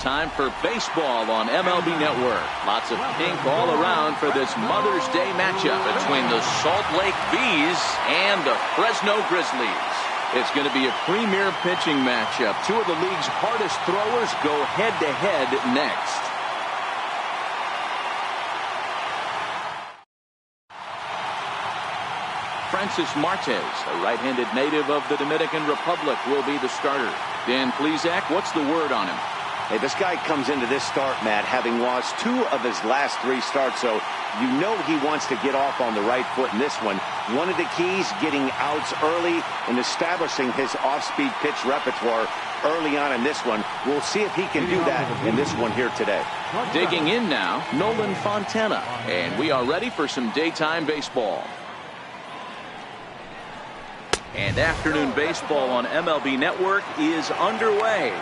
time for baseball on MLB Network. Lots of pink all around for this Mother's Day matchup between the Salt Lake Bees and the Fresno Grizzlies. It's going to be a premier pitching matchup. Two of the league's hardest throwers go head-to-head next. Francis Martes, a right-handed native of the Dominican Republic, will be the starter. Dan Plesac, what's the word on him? Hey, this guy comes into this start, Matt, having lost 2 of his last 3 starts, so you know he wants to get off on the right foot in this one. One of the keys, getting outs early and establishing his off-speed pitch repertoire early on in this one. We'll see if he can do that in this one here today. Digging in now, Nolan Fontana, and we are ready for some daytime baseball. And afternoon baseball on MLB Network is underway.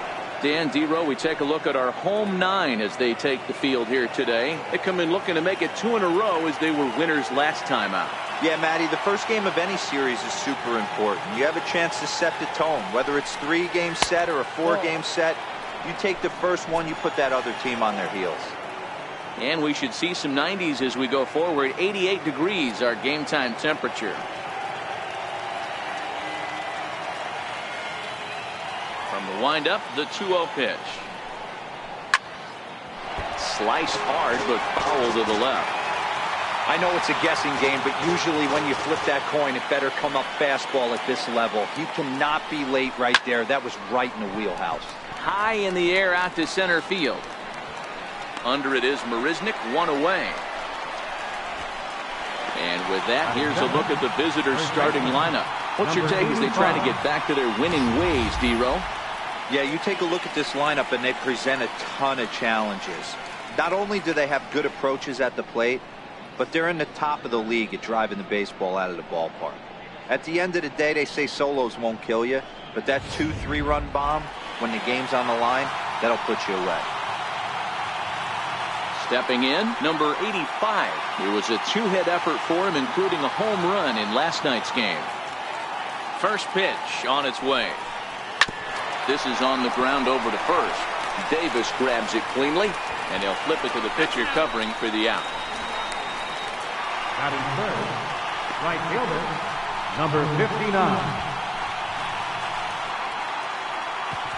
Dan, D-Row, we take a look at our home 9 as they take the field here today. They come in looking to make it 2 in a row as they were winners last time out. Yeah, Matty, the first game of any series is super important. You have a chance to set the tone. Whether it's 3-game set or a 4-game set, you take the first one, you put that other team on their heels. And we should see some 90s as we go forward. 88 degrees, our game time temperature. From the windup, the 2-0 pitch. Sliced hard, but foul to the left. I know it's a guessing game, but usually when you flip that coin, it better come up fastball at this level. You cannot be late right there. That was right in the wheelhouse. High in the air out to center field. Under it is Marisnik, 1 away. And with that, here's a look at the visitors' starting lineup. What's your take as they try to get back to their winning ways, D-Row? Yeah, you take a look at this lineup and they present a ton of challenges. Not only do they have good approaches at the plate, but they're in the top of the league at driving the baseball out of the ballpark. At the end of the day, they say solos won't kill you, but that 2-3 run bomb, when the game's on the line, that'll put you away. Stepping in, number 85. It was a 2-hit effort for him, including a home run in last night's game. First pitch on its way. This is on the ground over to first. Davis grabs it cleanly, and he'll flip it to the pitcher covering for the out. Batting third, right fielder, number 59.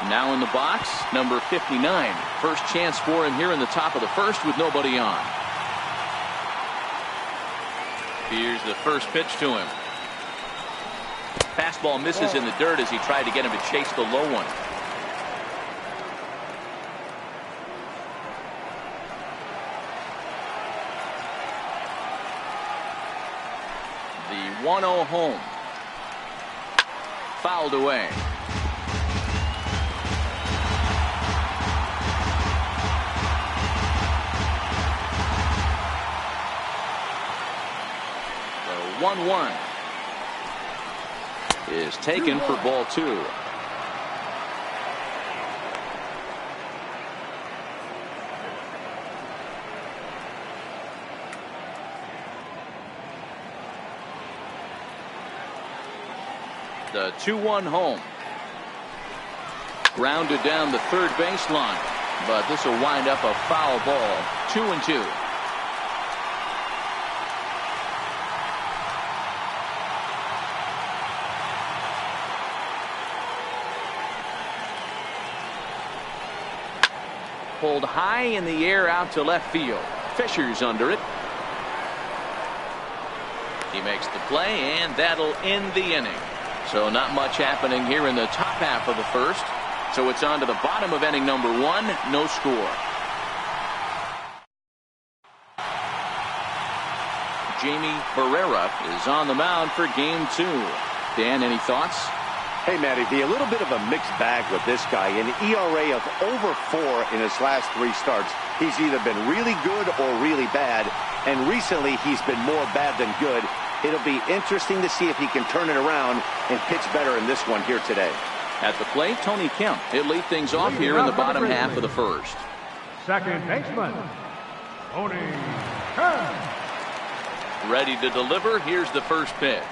Now in the box, number 59. First chance for him here in the top of the first with nobody on. Here's the first pitch to him. Fastball misses in the dirt as he tried to get him to chase the low one. The 1-0 home. Fouled away. The 1-1 is taken for ball 2. The 2-1 home. Grounded down the third baseline, but this will wind up a foul ball. 2-2. Pulled high in the air out to left field. Fisher's under it. He makes the play, and that'll end the inning. So not much happening here in the top half of the first. So it's on to the bottom of inning number 1. No score. Jamie Barrera is on the mound for game 2. Dan, any thoughts? Hey, Matty V, a little bit of a mixed bag with this guy. An ERA of over 4 in his last 3 starts. He's either been really good or really bad, and recently he's been more bad than good. It'll be interesting to see if he can turn it around and pitch better in this one here today. At the plate, Tony Kemp. He'll lead things off here in the bottom half of the first. Second baseman, Tony Kemp. Ready to deliver. Here's the first pitch.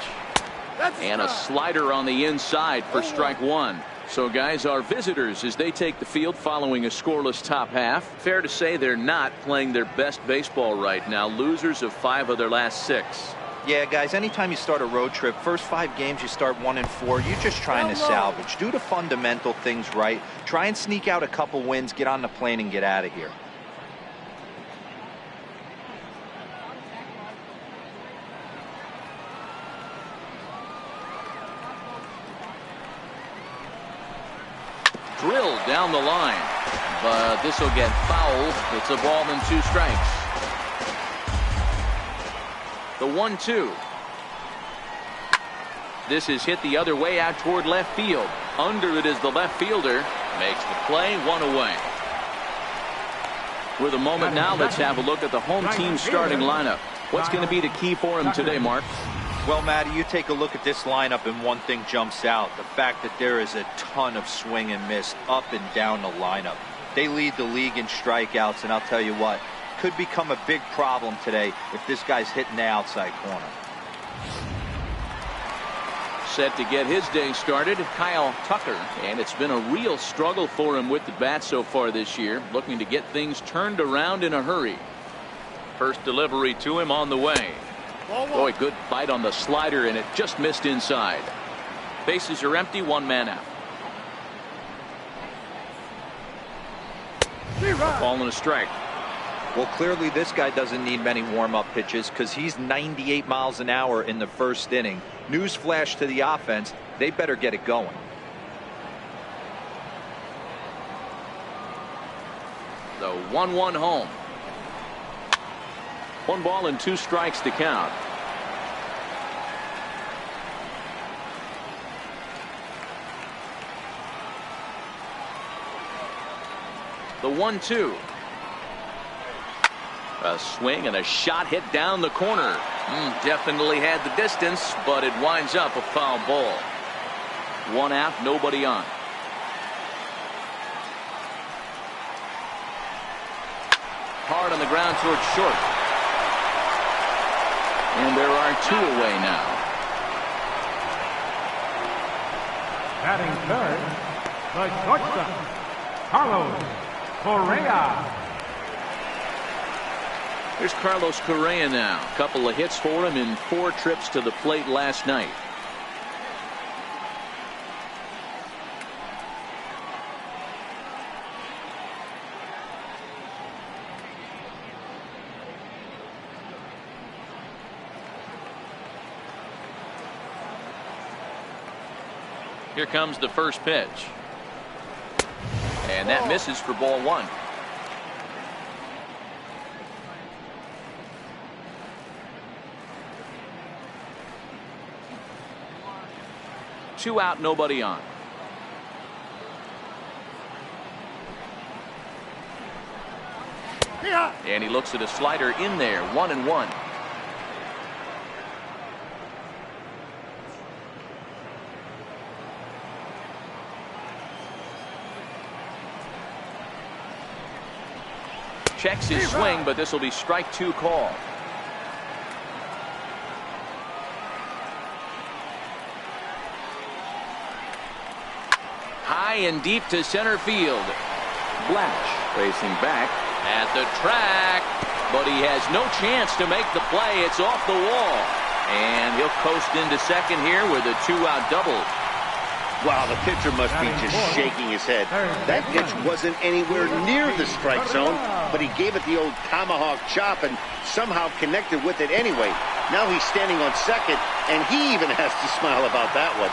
And a slider on the inside for strike 1. So guys, our visitors as they take the field following a scoreless top half. Fair to say they're not playing their best baseball right now. Losers of 5 of their last 6. Yeah, guys, anytime you start a road trip, first 5 games you start 1-4, you're just trying to salvage. Do the fundamental things right. Try and sneak out a couple wins, get on the plane and get out of here. Drilled down the line, but this will get fouled. It's a ball and 2 strikes. The 1-2. This is hit the other way out toward left field. Under it is the left fielder. Makes the play, 1 away. With a moment now, let's have a look at the home team starting lineup. What's going to be the key for him today, Mark? Well, Matty, you take a look at this lineup and one thing jumps out. The fact that there is a ton of swing and miss up and down the lineup. They lead the league in strikeouts, and I'll tell you what, could become a big problem today if this guy's hitting the outside corner. Set to get his day started, Kyle Tucker, and it's been a real struggle for him with the bat so far this year, looking to get things turned around in a hurry. First delivery to him on the way. Boy, good bite on the slider, and it just missed inside. Bases are empty, 1 man out. Ball and a strike. Well, clearly this guy doesn't need many warm-up pitches because he's 98 miles an hour in the first inning. Newsflash to the offense, they better get it going. The 1-1 home. 1 ball and 2 strikes to count. The 1-2. A swing and a shot hit down the corner. Definitely had the distance, but it winds up a foul ball. 1 out, nobody on. Hard on the ground towards short. And there are 2 away now. Batting third, the shortstop, Carlos Correa. Here's Carlos Correa now. A couple of hits for him in 4 trips to the plate last night. Here comes the first pitch. And that misses for ball 1. Two out, nobody on. And he looks at a slider in there, 1-1. Checks his swing, but this will be strike 2 call. High and deep to center field. Blash racing back at the track, but he has no chance to make the play. It's off the wall, and he'll coast into second here with a 2-out double. Wow, the pitcher must be just shaking his head. That pitch wasn't anywhere near the strike zone, but he gave it the old tomahawk chop and somehow connected with it anyway. Now he's standing on second, and he even has to smile about that one.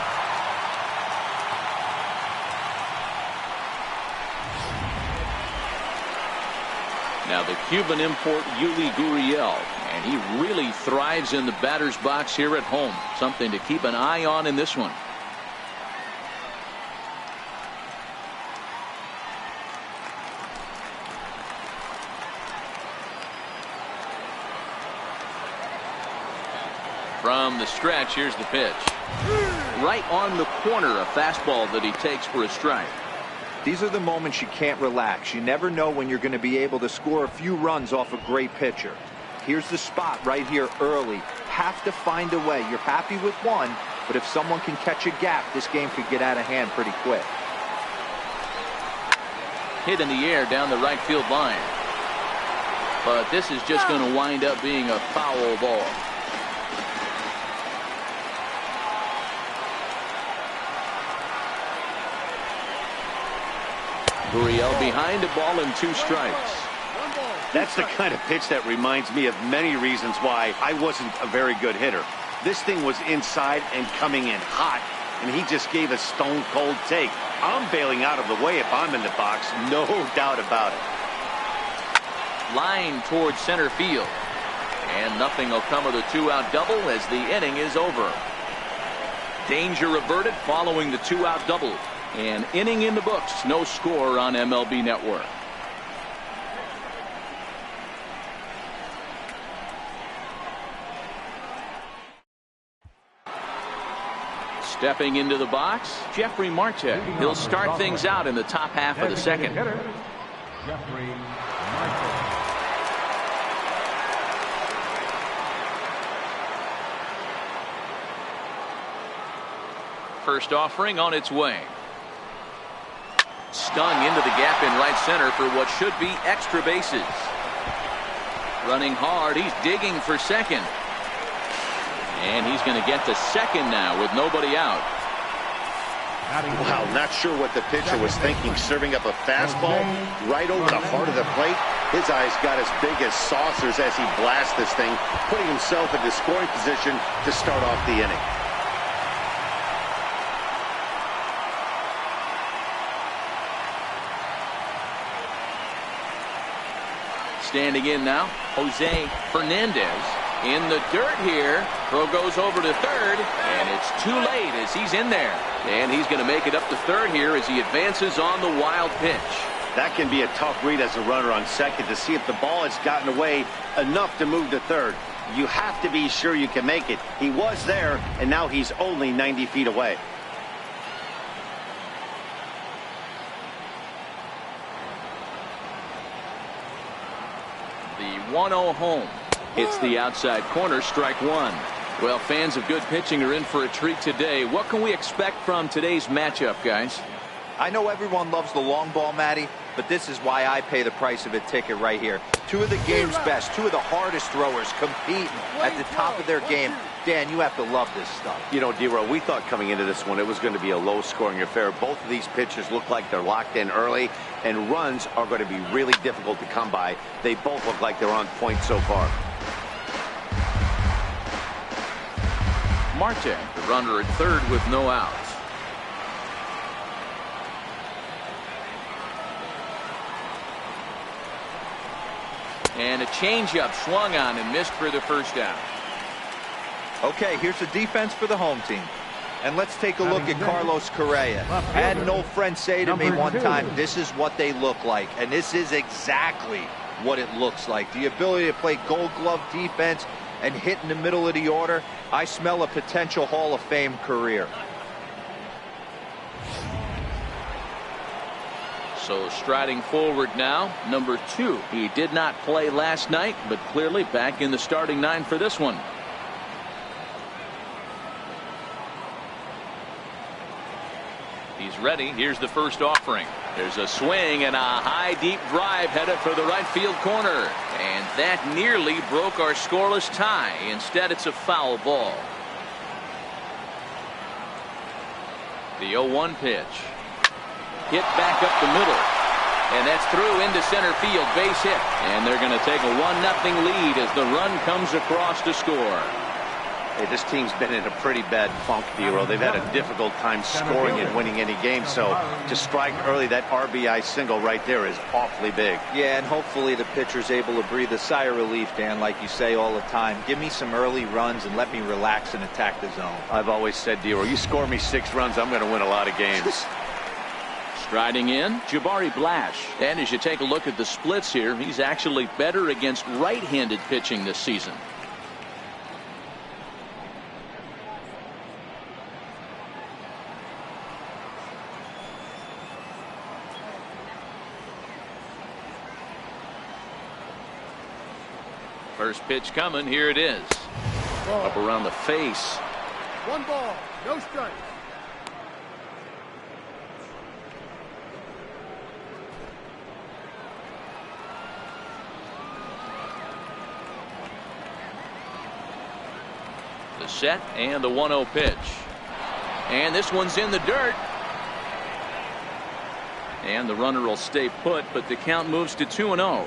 Now the Cuban import Yuli Gurriel, and he really thrives in the batter's box here at home. Something to keep an eye on in this one. From the stretch, here's the pitch. Right on the corner, a fastball that he takes for a strike. These are the moments you can't relax. You never know when you're going to be able to score a few runs off a great pitcher. Here's the spot right here early. Have to find a way. You're happy with one, but if someone can catch a gap, this game could get out of hand pretty quick. hit in the air down the right field line. But this is just going to wind up being a foul ball. Gurriel behind a ball and 2 strikes. That's the kind of pitch that reminds me of many reasons why I wasn't a very good hitter. This thing was inside and coming in hot, and he just gave a stone-cold take. I'm bailing out of the way if I'm in the box, no doubt about it. Line towards center field. And nothing will come of the 2-out double as the inning is over. Danger averted following the 2-out double. An inning in the books, no score on MLB Network. Stepping into the box, Jeffrey Marte. He'll start things out in the top half of the second. Jeffrey Marte. First offering on its way. Stung into the gap in right center for what should be extra bases. Running hard, he's digging for second. And he's going to get to second now with nobody out. Wow, not sure what the pitcher was thinking, serving up a fastball right over the heart of the plate. His eyes got as big as saucers as he blasts this thing, putting himself into scoring position to start off the inning. Standing in now, Jose Fernandez in the dirt here. Throw goes over to third, and it's too late as he's in there. And he's going to make it up to third here as he advances on the wild pitch. That can be a tough read as a runner on second to see if the ball has gotten away enough to move to third. You have to be sure you can make it. He was there, and now he's only 90 feet away. The 1-0 home. It's the outside corner, strike 1. Well, fans of good pitching are in for a treat today. What can we expect from today's matchup, guys? I know everyone loves the long ball, Matty, but this is why I pay the price of a ticket right here. 2 of the game's best, 2 of the hardest throwers competing at the top of their game. Dan, you have to love this stuff. You know, D-Row, we thought coming into this one it was going to be a low-scoring affair. Both of these pitchers look like they're locked in early, and runs are going to be really difficult to come by. They both look like they're on point so far. Marte, the runner at third with no outs. And a changeup swung on and missed for the first down. Okay, here's the defense for the home team. And let's take a look at Carlos Correa. I had an old friend say to me one time, this is what they look like. And this is exactly what it looks like. The ability to play gold glove defense and hit in the middle of the order. I smell a potential Hall of Fame career. So striding forward now, number 2. He did not play last night, but clearly back in the starting 9 for this one. He's ready. Here's the first offering. There's a swing and a high deep drive headed for the right field corner. And that nearly broke our scoreless tie. Instead, it's a foul ball. The 0-1 pitch. Hit back up the middle. And that's through into center field. Base hit. And they're going to take a 1-0 lead as the run comes across to score. Hey, this team's been in a pretty bad funk, D-Row. They've had a difficult time scoring and winning any game. So to strike early, that RBI single right there is awfully big. Yeah, and hopefully the pitcher's able to breathe a sigh of relief, Dan, like you say all the time. Give me some early runs and let me relax and attack the zone. I've always said, D-Row, you score me 6 runs, I'm going to win a lot of games. Striding in, Jabari Blash. And as you take a look at the splits here, he's actually better against right-handed pitching this season. First pitch coming. Here it is. Up around the face. 1 ball, no strikes. The set and the 1-0 pitch. And this one's in the dirt. And the runner will stay put, but the count moves to 2-0.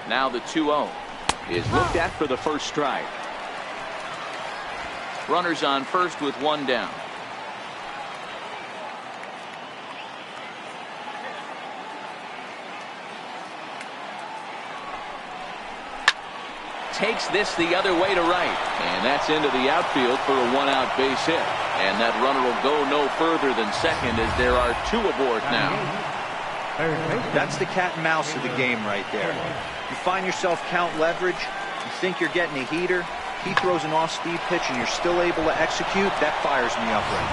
Now the 2-0 is looked at for the first strike. Runners on first with one down. Takes this the other way to right, and that's into the outfield for a 1-out base hit. And that runner will go no further than second as there are 2 aboard now. That's the cat and mouse of the game right there. You find yourself count leverage, you think you're getting a heater, he throws an off-speed pitch and you're still able to execute. That fires me up right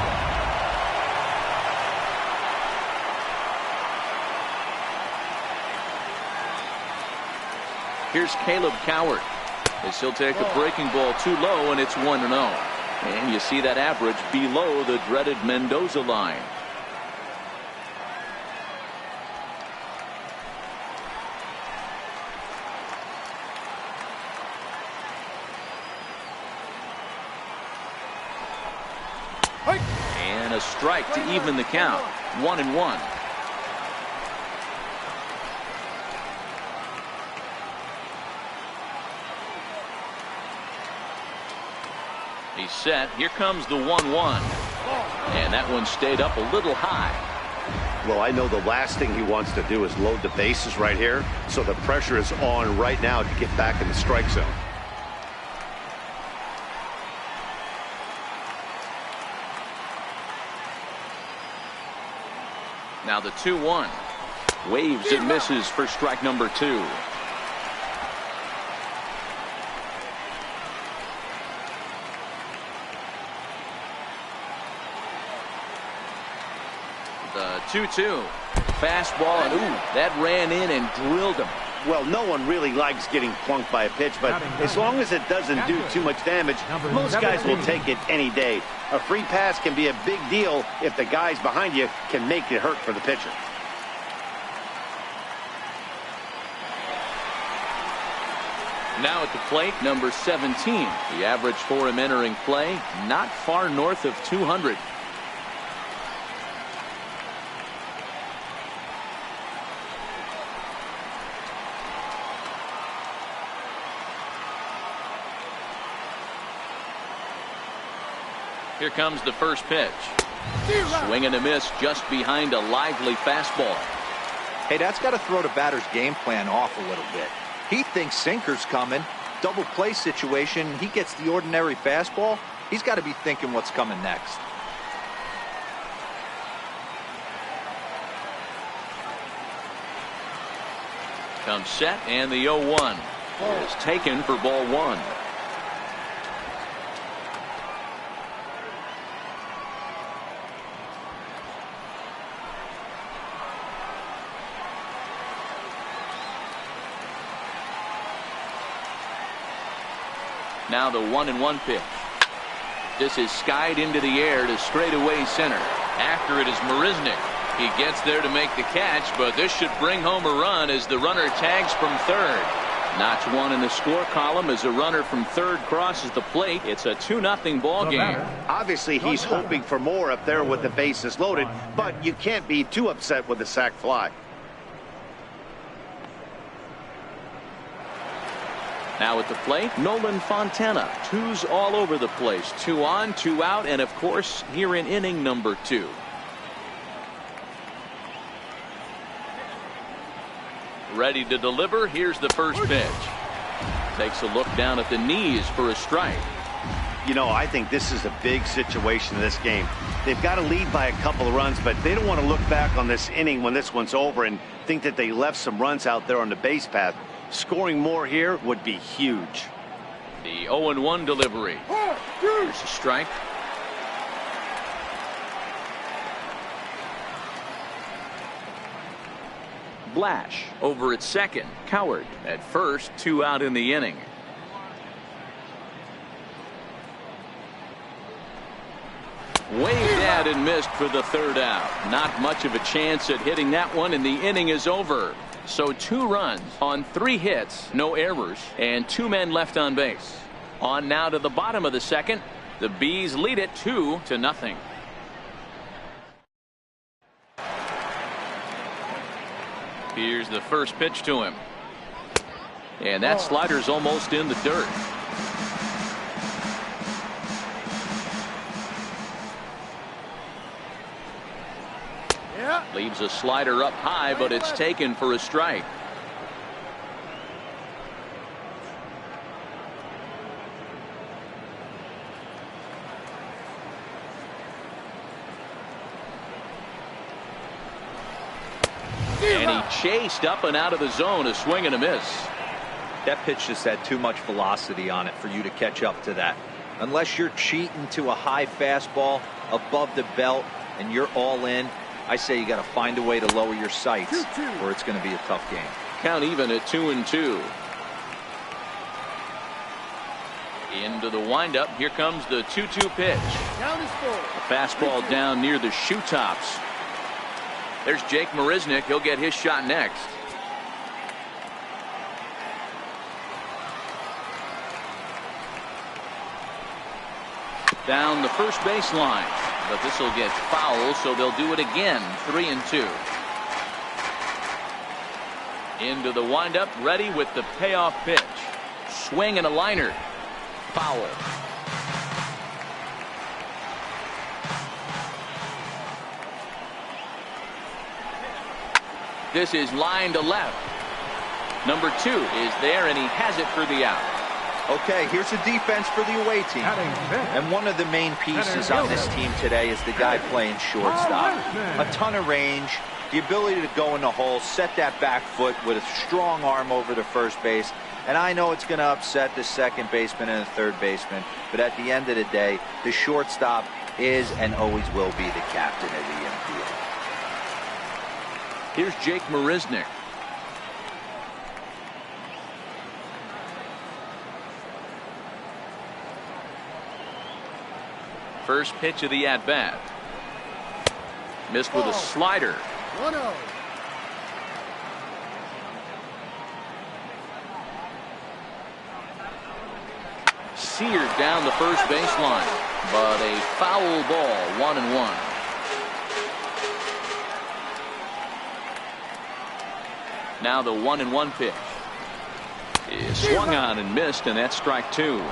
there. Here's Caleb Coward as he'll take a breaking ball too low, and it's 1-0. And you see that average below the dreaded Mendoza line. And a strike to even the count. 1-1. He's set. Here comes the 1-1. And that one stayed up a little high. Well, I know the last thing he wants to do is load the bases right here. So the pressure is on right now to get back in the strike zone. Now the 2-1. Waves and misses for strike number 2. The 2-2. Fastball, and ooh, that ran in and drilled him. Well, no one really likes getting plunked by a pitch, but as long as it doesn't do too much damage, most guys will take it any day. A free pass can be a big deal if the guys behind you can make it hurt for the pitcher. Now at the plate, number 17. The average for him entering play, not far north of 200. Here comes the first pitch. Swing and a miss just behind a lively fastball. Hey, that's got to throw the batter's game plan off a little bit. He thinks sinker's coming. Double play situation. He gets the ordinary fastball. He's got to be thinking what's coming next. Comes set, and the 0-1 is taken for ball 1. Now the 1-1 pitch. This is skied into the air to straightaway center. After it is Marisnick. He gets there to make the catch, but this should bring home a run as the runner tags from third. Notch 1 in the score column as a runner from third crosses the plate. It's a 2-0 ball game. Obviously, he's hoping for more up there with the bases loaded, but you can't be too upset with the sac fly. Now at the plate, Nolan Fontana. 2s all over the place. 2 on, 2 out, and of course, here in inning number 2. Ready to deliver. Here's the first pitch. Takes a look down at the knees for a strike. You know, I think this is a big situation in this game. They've got to lead by a couple of runs, but they don't want to look back on this inning when this one's over and think that they left some runs out there on the base path. Scoring more here would be huge. The 0-1 delivery. Here's a strike. Blash over at second. Coward at first. 2 out in the inning. Waved at and missed for the 3rd out. Not much of a chance at hitting that one, and the inning is over. So 2 runs on 3 hits, no errors, and 2 men left on base. On now to the bottom of the second. The Bees lead it 2-0. Here's the first pitch to him. And that slider's almost in the dirt. Yeah. Leaves a slider up high, but it's taken for a strike. And he chased up and out of the zone, a swing and a miss. That pitch just had too much velocity on it for you to catch up to that. Unless you're cheating to a high fastball above the belt and you're all in, I say you got to find a way to lower your sights, or it's going to be a tough game. Count even at 2-2. Into the windup. Here comes the 2-2 pitch. Count is full. A fastball down near the shoe tops. There's Jake Marisnick. He'll get his shot next. Down the first baseline, but this will get foul, so they'll do it again. 3-2. Into the windup, ready with the payoff pitch. Swing and a liner. Foul. This is line to left. Number 2 is there, and he has it for the out. Okay, here's the defense for the away team. And one of the main pieces on this team today is the guy playing shortstop. A ton of range, the ability to go in the hole, set that back foot with a strong arm over the first base. And I know it's going to upset the second baseman and the third baseman, but at the end of the day, the shortstop is and always will be the captain of the infield. Here's Jake Marisnick. First pitch of the at-bat. Missed with a slider. 1-0. Seared down the first baseline, but a foul ball. 1-1. Now the 1-1 pitch is swung on and missed, and that's strike 2.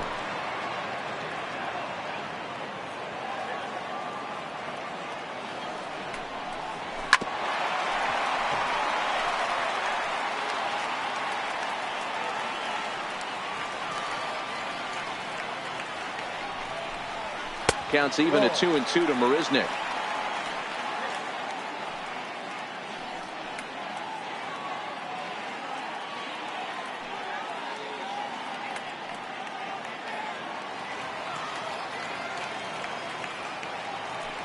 Counts even at 2-2 to Marisnick.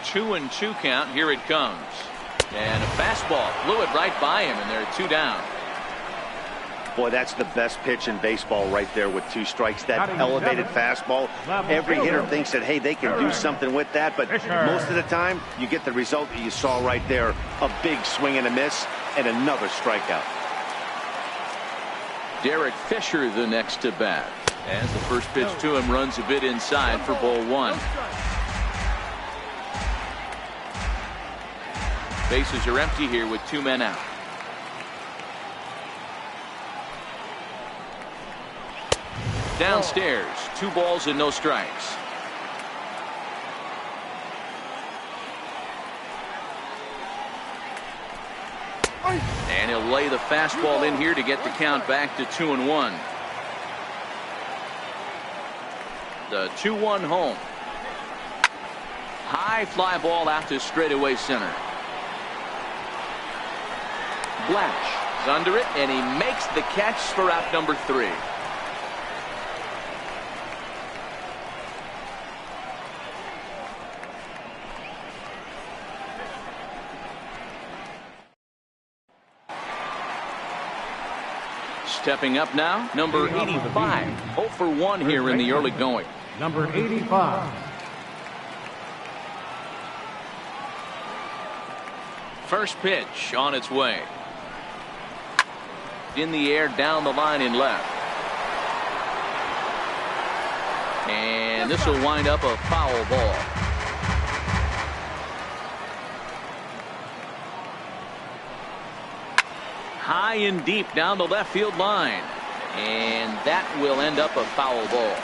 Two and 2 count. Here it comes. And a fastball flew it right by him, and they're 2 down. Boy, that's the best pitch in baseball right there with 2 strikes. That elevated fastball. Every hitter thinks that, hey, they can do something with that. But most of the time, you get the result that you saw right there. A big swing and a miss and another strikeout. Derek Fisher the next to bat. As the first pitch to him runs a bit inside for ball 1. Bases are empty here with 2 men out. Downstairs, 2 balls and no strikes. And he'll lay the fastball in here to get the count back to 2-1. The 2-1 home. High fly ball out to straightaway center. Blash is under it, and he makes the catch for out number 3. Stepping up now, number 85. 0 for 1 here in the early going. Number 85. First pitch on its way. in the air down the line in left. And this will wind up a foul ball. High and deep down the left field line. And that will end up a foul ball.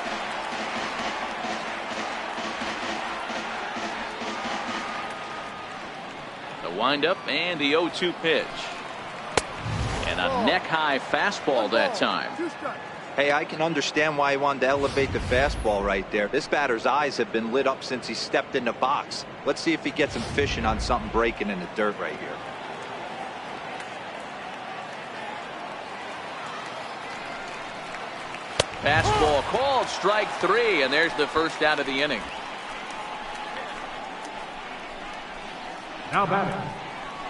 The windup and the 0-2 pitch. And a neck-high fastball that time. Hey, I can understand why he wanted to elevate the fastball right there. This batter's eyes have been lit up since he stepped in the box. Let's see if he gets him fishing on something breaking in the dirt right here. Fastball called, strike 3, and there's the first out of the inning. Now batting,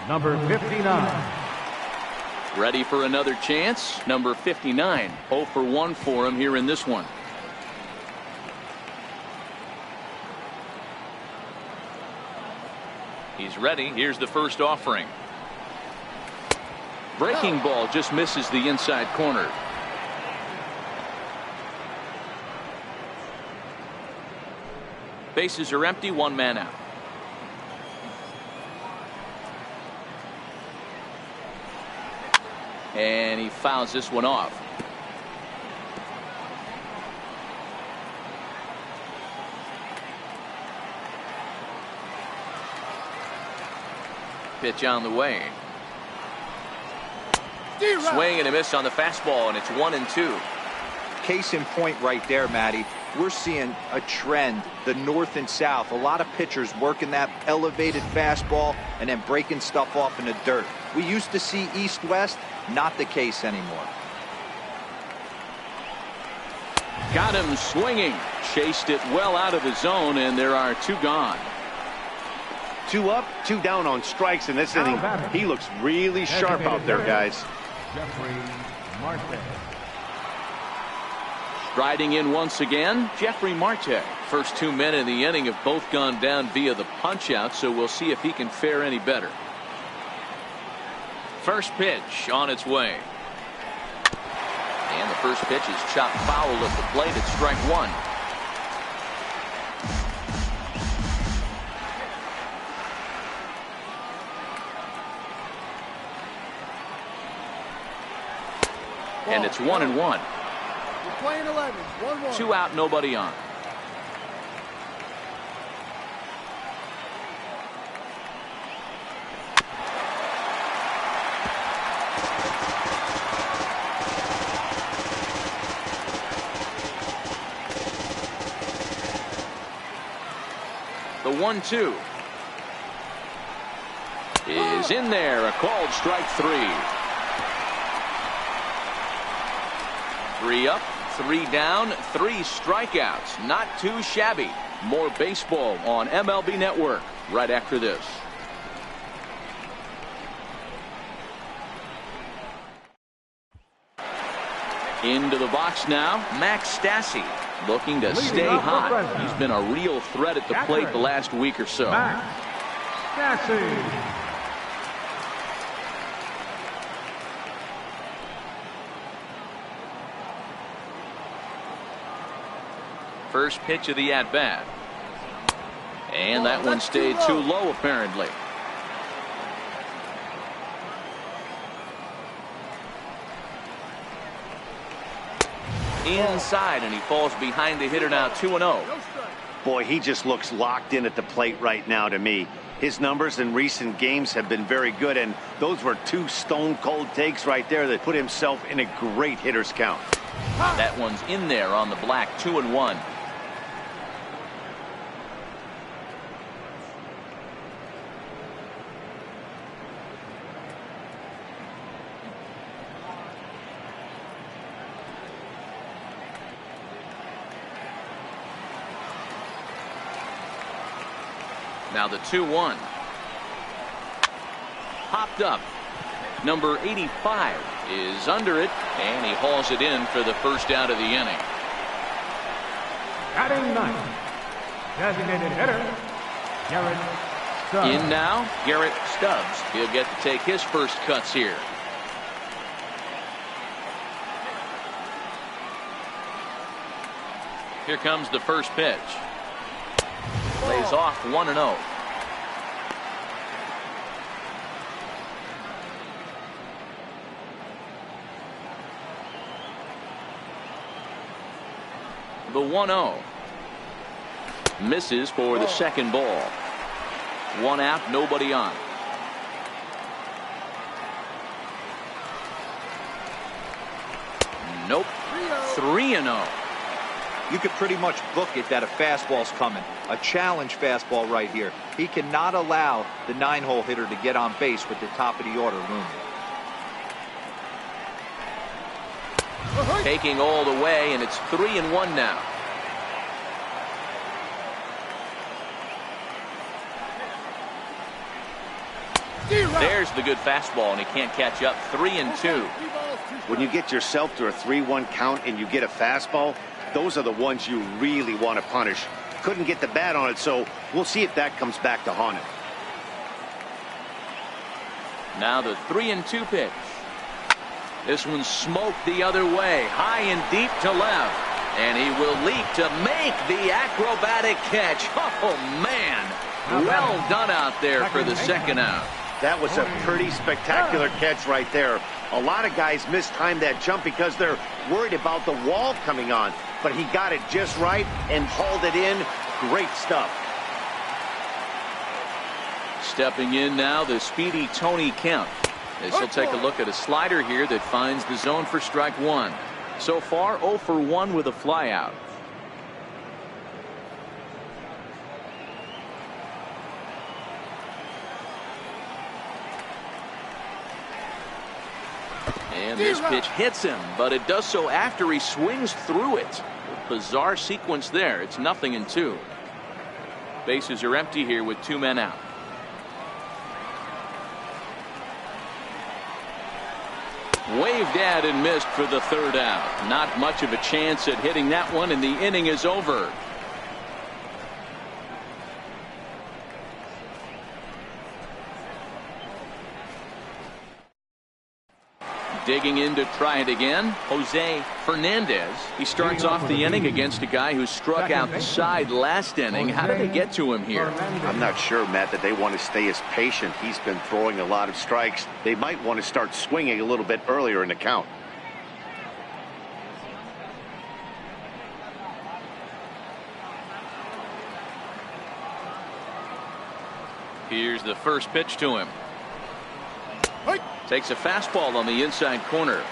number 59. Ready for another chance. Number 59. 0 for 1 for him here in this one. He's ready. Here's the first offering. Breaking ball just misses the inside corner. Bases are empty, 1 man out. And he fouls this one off. Pitch on the way. Swing and a miss on the fastball, and it's 1-2. Case in point right there, Matty. We're seeing a trend, the north and south. A lot of pitchers working that elevated fastball and then breaking stuff off in the dirt. We used to see east-west, not the case anymore. Got him swinging. Chased it well out of the zone, and there are 2 gone. 2 up, 2 down on strikes in this inning. He looks really sharp out there, guys. Jeffrey Marte. Striding in once again, Jeffrey Marte. First 2 men in the inning have both gone down via the punch-out, so we'll see if he can fare any better. First pitch on its way. And the first pitch is chopped foul at the plate at strike 1. And it's 1-1. You're playing 11. 1-1. 2 out, nobody on. The 1-2 is in there. A called strike 3. 3 up, 3 down, 3 strikeouts. Not too shabby. More baseball on MLB Network right after this. Into the box now, Max Stassi looking to stay hot. He's been a real threat at the plate the last week or so. Max Stassi. First pitch of the at-bat. And that one stayed too low, apparently. Inside, and he falls behind the hitter now, 2-0. Boy, he just looks locked in at the plate right now to me. His numbers in recent games have been very good, and those were 2 stone-cold takes right there that put himself in a great hitter's count. That one's in there on the black, 2-1. Now the 2-1. Popped up. Number 85 is under it, and he hauls it in for the first out of the inning. Batting ninth, designated hitter, Garrett Stubbs. In now, Garrett Stubbs. He'll get to take his first cuts here. Here comes the first pitch. Lays off 1-0. The 1-0 misses for the second ball. 1 out, nobody on. Nope. 3-0. You could pretty much book it that a fastball's coming. A challenge fastball right here. He cannot allow the 9-hole hitter to get on base with the top of the order looming. Taking all the way, and it's 3-1 now. There's the good fastball, and he can't catch up. 3-2. When you get yourself to a 3-1 count and you get a fastball, those are the ones you really want to punish. Couldn't get the bat on it, so we'll see if that comes back to haunt him. Now the 3-2 pitch. This one's smoked the other way, high and deep to left, and he will leap to make the acrobatic catch. Oh man, well done out there for the second out. That was a pretty spectacular catch right there. A lot of guys mistimed that jump because they're worried about the wall coming on, but he got it just right and hauled it in. Great stuff. Stepping in now, the speedy Tony Kemp. As he'll take a look at a slider here that finds the zone for strike 1. So far 0 for 1 with a flyout. And this pitch hits him, but it does so after he swings through it. A bizarre sequence there. It's 0-2. Bases are empty here with 2 men out. Waved at and missed for the third out. Not much of a chance at hitting that one, and the inning is over. Digging in to try it again, Jose Fernandez. He starts off the inning against a guy who struck outside last inning. How did they get to him here? I'm not sure, Matt, that they want to stay as patient. He's been throwing a lot of strikes. They might want to start swinging a little bit earlier in the count. Here's the first pitch to him. Takes a fastball on the inside corner.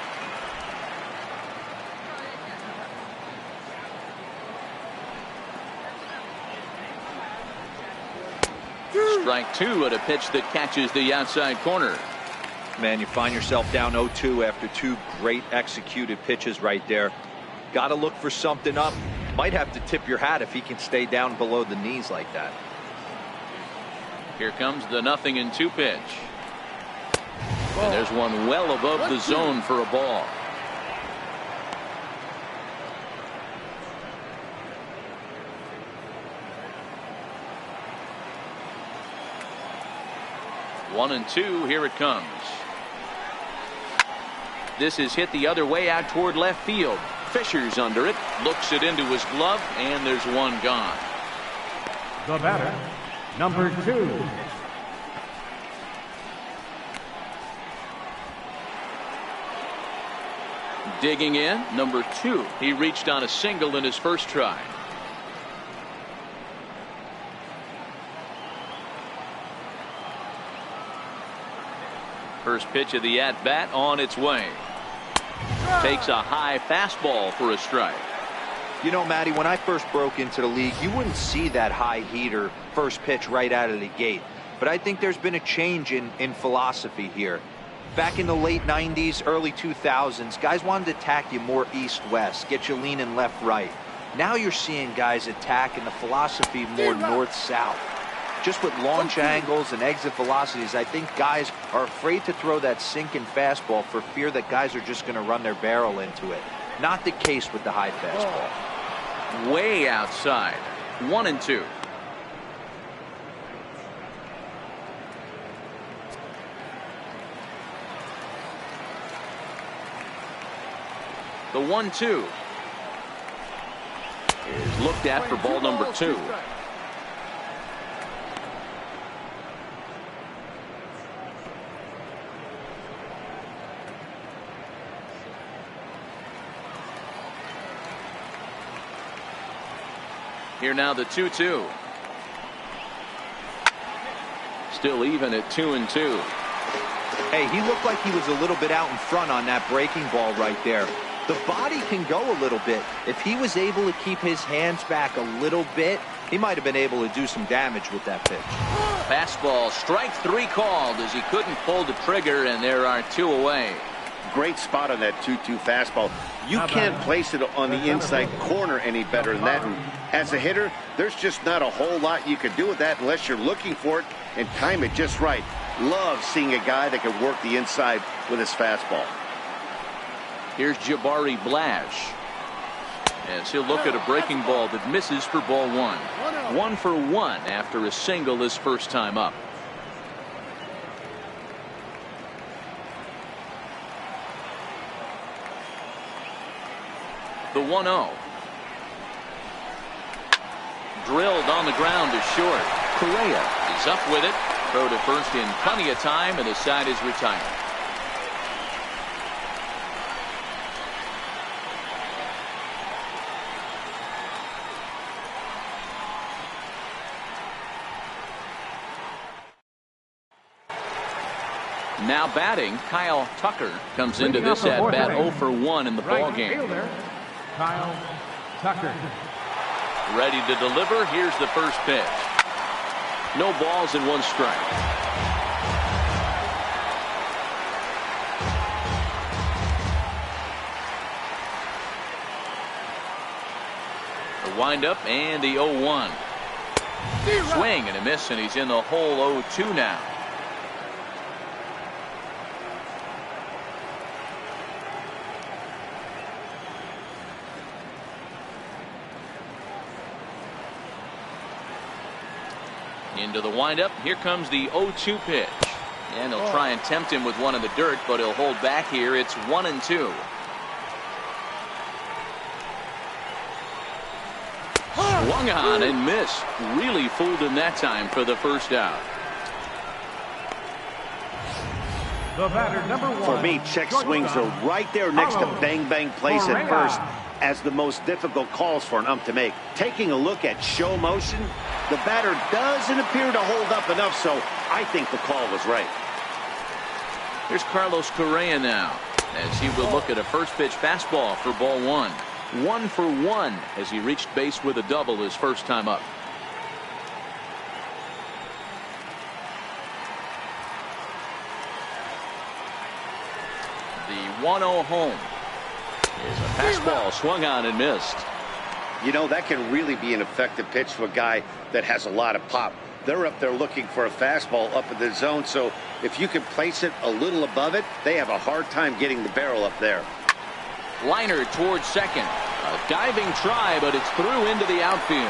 Strike 2 at a pitch that catches the outside corner. Man, you find yourself down 0-2 after 2 great executed pitches right there. Got to look for something up. Might have to tip your hat if he can stay down below the knees like that. Here comes the 0-2 pitch. And there's one well above the zone for a ball. One and two, here it comes. This is hit the other way out toward left field. Fisher's under it, looks it into his glove, and there's one gone. The batter, number 2. Digging in, number 2. He reached on a single in his first try. First pitch of the at-bat on its way. Takes a high fastball for a strike. You know, Matty, when I first broke into the league, you wouldn't see that high heater first pitch right out of the gate. But I think there's been a change in philosophy here. Back in the late 90s, early 2000s, guys wanted to attack you more east-west, get you leaning left-right. Now you're seeing guys attack in the philosophy more north-south. Just with launch angles and exit velocities, I think guys are afraid to throw that sinking fastball for fear that guys are just going to run their barrel into it. Not the case with the high fastball. Way outside. 1 and 2. The 1-2 is looked at for ball number 2. Here now the 2-2. Still even at 2-2. Hey, he looked like he was a little bit out in front on that breaking ball right there. The body can go a little bit. If he was able to keep his hands back a little bit, he might have been able to do some damage with that pitch. Fastball, strike 3 called as he couldn't pull the trigger, and there are 2 away. Great spot on that 2-2 fastball. You can't place it on the inside corner any better than that. And as a hitter, there's just not a whole lot you can do with that unless you're looking for it and time it just right. Love seeing a guy that can work the inside with his fastball. Here's Jabari Blash as he'll look at a breaking ball that misses for ball 1. 1 for 1 after a single his first time up. The 1-0. Drilled on the ground to short. Correa is up with it. Throw to first in plenty of time, and the side is retired. Now batting, Kyle Tucker comes into this at bat 0 for 1 in the ball game. Kyle Tucker. Ready to deliver. Here's the first pitch. No balls and 1 strike. The windup and the 0-1. Swing and a miss, and he's in the hole 0-2 now. Into the windup. Here comes the 0-2 pitch. And he'll try and tempt him with one in the dirt, but he'll hold back here. It's 1-2. Swung on and missed. Really fooled him that time for the first out. The batter, number 1. For me, check swings are right there next to bang bang plays at first as the most difficult calls for an ump to make. Taking a look at show motion, the batter doesn't appear to hold up enough, so I think the call was right. Here's Carlos Correa now as he will look at a first pitch fastball for ball 1. 1 for 1 as he reached base with a double his first time up. The 1-0 home is a fastball swung on and missed. You know, that can really be an effective pitch to a guy that has a lot of pop. They're up there looking for a fastball up in the zone, so if you can place it a little above it, they have a hard time getting the barrel up there. Liner towards second. A diving try, but it's through into the outfield.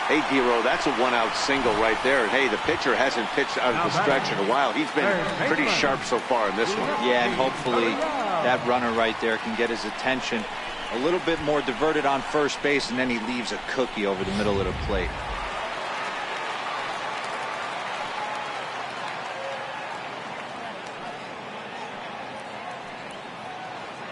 Hey, D-Row, that's a 1-out single right there. And hey, the pitcher hasn't pitched out of the stretch in a while. He's been pretty sharp so far in this one. Yeah, and hopefully that runner right there can get his attention a little bit more diverted on first base, and then he leaves a cookie over the middle of the plate.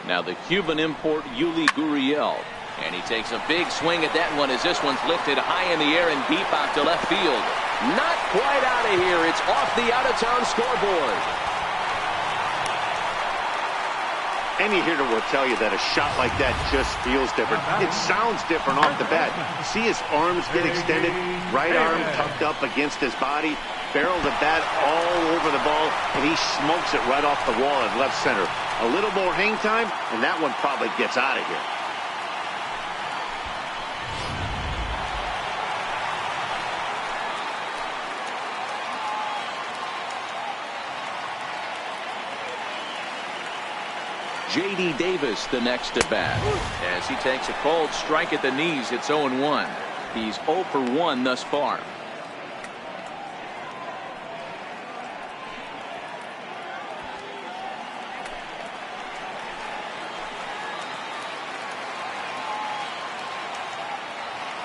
Now the Cuban import Yuli Gurriel, and he takes a big swing at that one as this one's lifted high in the air and deep out to left field. Not quite out of here. It's off the out-of-town scoreboard. Any hitter will tell you that a shot like that just feels different. It sounds different off the bat. See his arms get extended, right arm tucked up against his body, barrel the bat all over the ball, and he smokes it right off the wall in left center. A little more hang time, and that one probably gets out of here. J.D. Davis the next at bat as he takes a cold strike at the knees. It's 0-1. He's 0 for 1 thus far.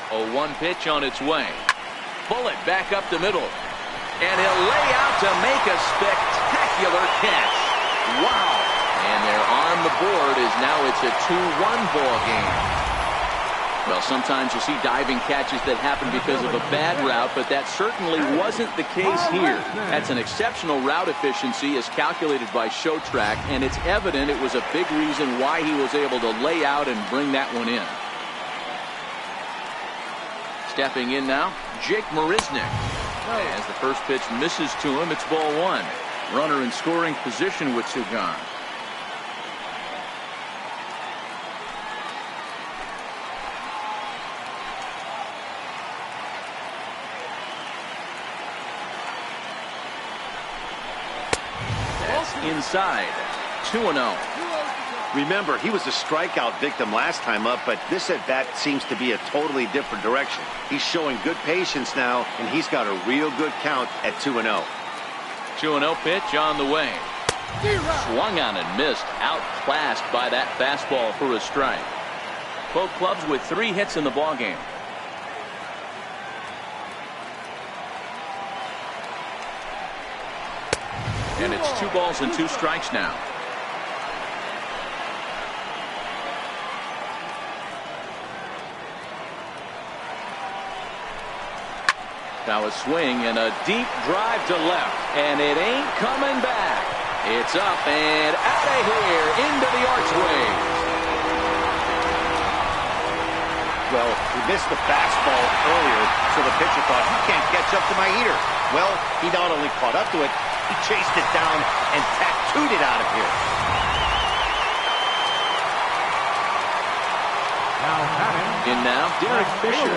0-1 pitch on its way. Bullet back up the middle. And he'll lay out to make a spectacular catch. Wow. And they're on the board as now it's a 2-1 ball game. Well, sometimes you see diving catches that happen because of a bad route, but that certainly wasn't the case here. That's an exceptional route efficiency as calculated by Showtrack, and it's evident it was a big reason why he was able to lay out and bring that one in. Stepping in now, Jake Marisnick. As the first pitch misses to him, it's ball one. Runner in scoring position with two gone. Inside, 2-0. Remember, he was a strikeout victim last time up, but this at bat seems to be a totally different direction. He's showing good patience now, and he's got a real good count at 2-0. 2-0 pitch on the way. Swung on and missed, outclassed by that fastball for a strike. Both clubs with 3 hits in the ballgame. And it's 2 balls and 2 strikes now. Now a swing and a deep drive to left, and it ain't coming back. It's up and out of here into the archway. Well, he missed the fastball earlier, so the pitcher thought, he can't catch up to my heater. Well, he not only caught up to it, he chased it down and tattooed it out of here. In now, Derek Fisher.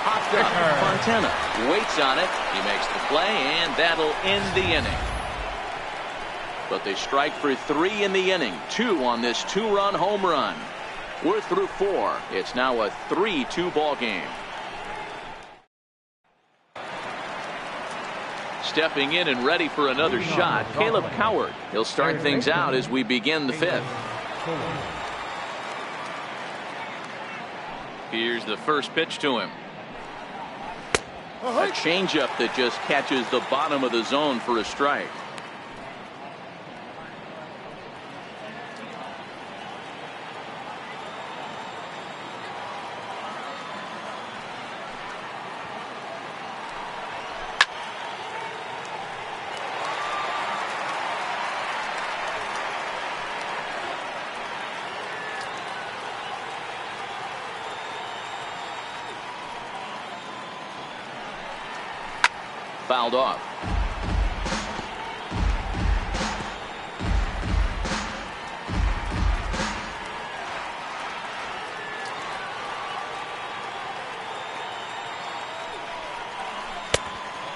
Popped up. Fontana waits on it. He makes the play, and that'll end the inning. But they strike for 3 in the inning. 2 on this 2-run home run. We're through 4. It's now a 3-2 ball game. Stepping in and ready for another shot, Caleb Coward. He'll start things out as we begin the 5th. Here's the first pitch to him. A changeup that just catches the bottom of the zone for a strike. Fouled off.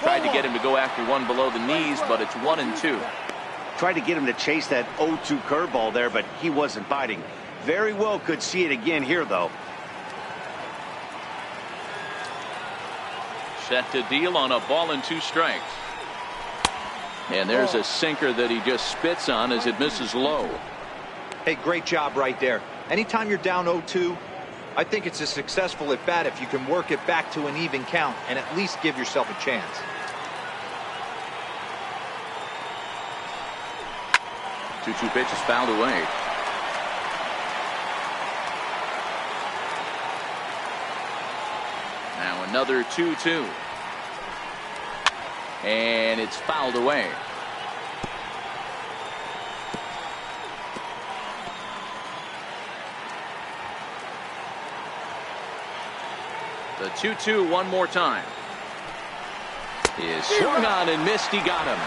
Tried to get him to go after one below the knees, but it's 1-2. Tried to get him to chase that 0-2 curveball there, but he wasn't biting. Very well could see it again here, though. Set to deal on a ball and 2 strikes. And there's a sinker that he just spits on as it misses low. Hey, great job right there. Anytime you're down 0-2, I think it's a successful at bat if you can work it back to an even count and at least give yourself a chance. Two pitch is fouled away. Now another 2-2. And it's fouled away. The 2-2 one more time. Is swung on and missed. He got him.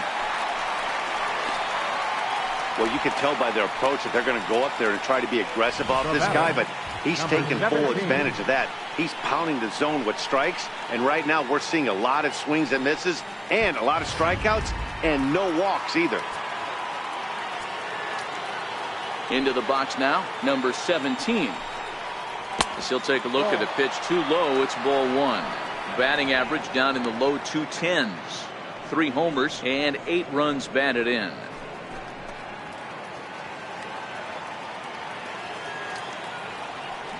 Well, you can tell by their approach that they're going to go up there and try to be aggressive off this guy, but he's taking full advantage of that. He's pounding the zone with strikes, and right now we're seeing a lot of swings and misses and a lot of strikeouts and no walks either. Into the box now, number 17. As he'll take a look at a pitch too low, it's ball 1. Batting average down in the low 210s. 3 homers and 8 runs batted in.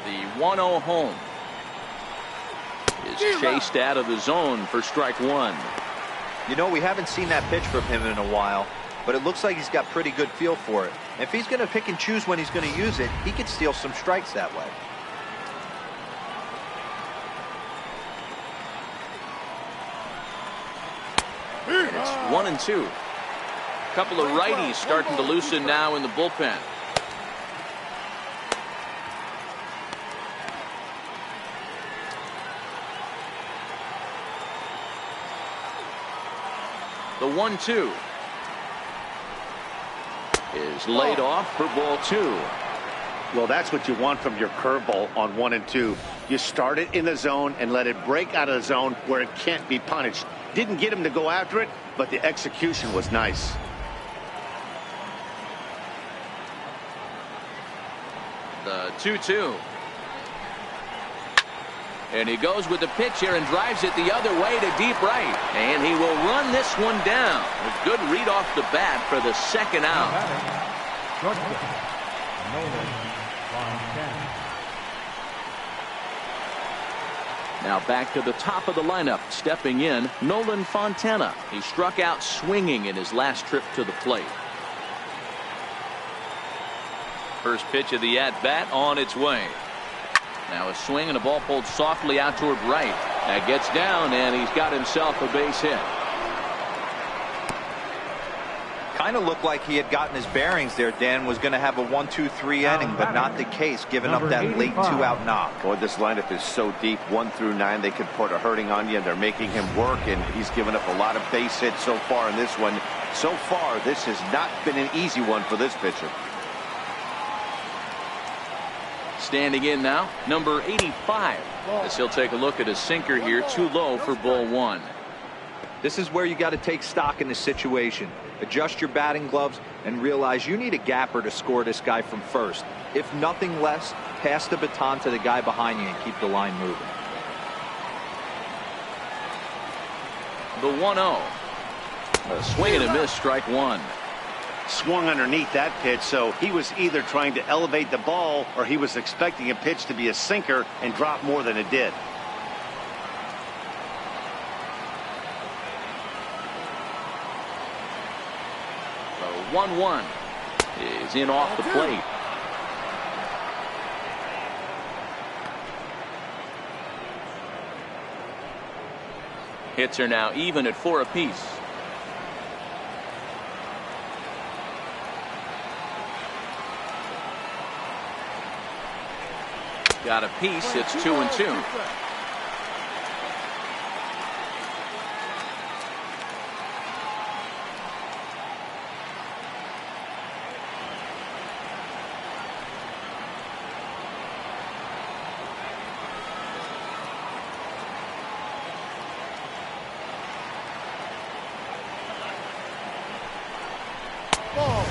The 1-0 home. is chased out of the zone for strike one. You know, we haven't seen that pitch from him in a while, but it looks like he's got pretty good feel for it. If he's going to pick and choose when he's going to use it, he could steal some strikes that way. And it's 1-2. A couple of righties starting to loosen now in the bullpen. The 1-2 is laid off for ball two. Well, that's what you want from your curveball on 1 and 2. You start it in the zone and let it break out of the zone where it can't be punished. Didn't get him to go after it, but the execution was nice. The 2-2. And he goes with the pitch here and drives it the other way to deep right. And he will run this one down. A good read off the bat for the second out. Now back to the top of the lineup. Stepping in, Nolan Fontana. He struck out swinging in his last trip to the plate. First pitch of the at-bat on its way. Now a swing and a ball pulled softly out toward right. That gets down and he's got himself a base hit. Kind of looked like he had gotten his bearings there. Dan was going to have a 1-2-3 inning, but not the case, giving up that late 2-out knock. Boy, this lineup is so deep, 1 through 9. They could put a hurting on you, and they're making him work, and he's given up a lot of base hits so far in this one. So far, this has not been an easy one for this pitcher. Standing in now, number 85. As he'll take a look at his sinker here, too low for ball one. This is where you got to take stock in this situation. Adjust your batting gloves and realize you need a gapper to score this guy from first. If nothing less, pass the baton to the guy behind you and keep the line moving. The 1-0. A swing and a miss, strike one. Swung underneath that pitch, so he was either trying to elevate the ball or he was expecting a pitch to be a sinker and drop more than it did. The 1-1 is in off the plate. Hits are now even at 4 apiece. Got a piece. It's 2-2.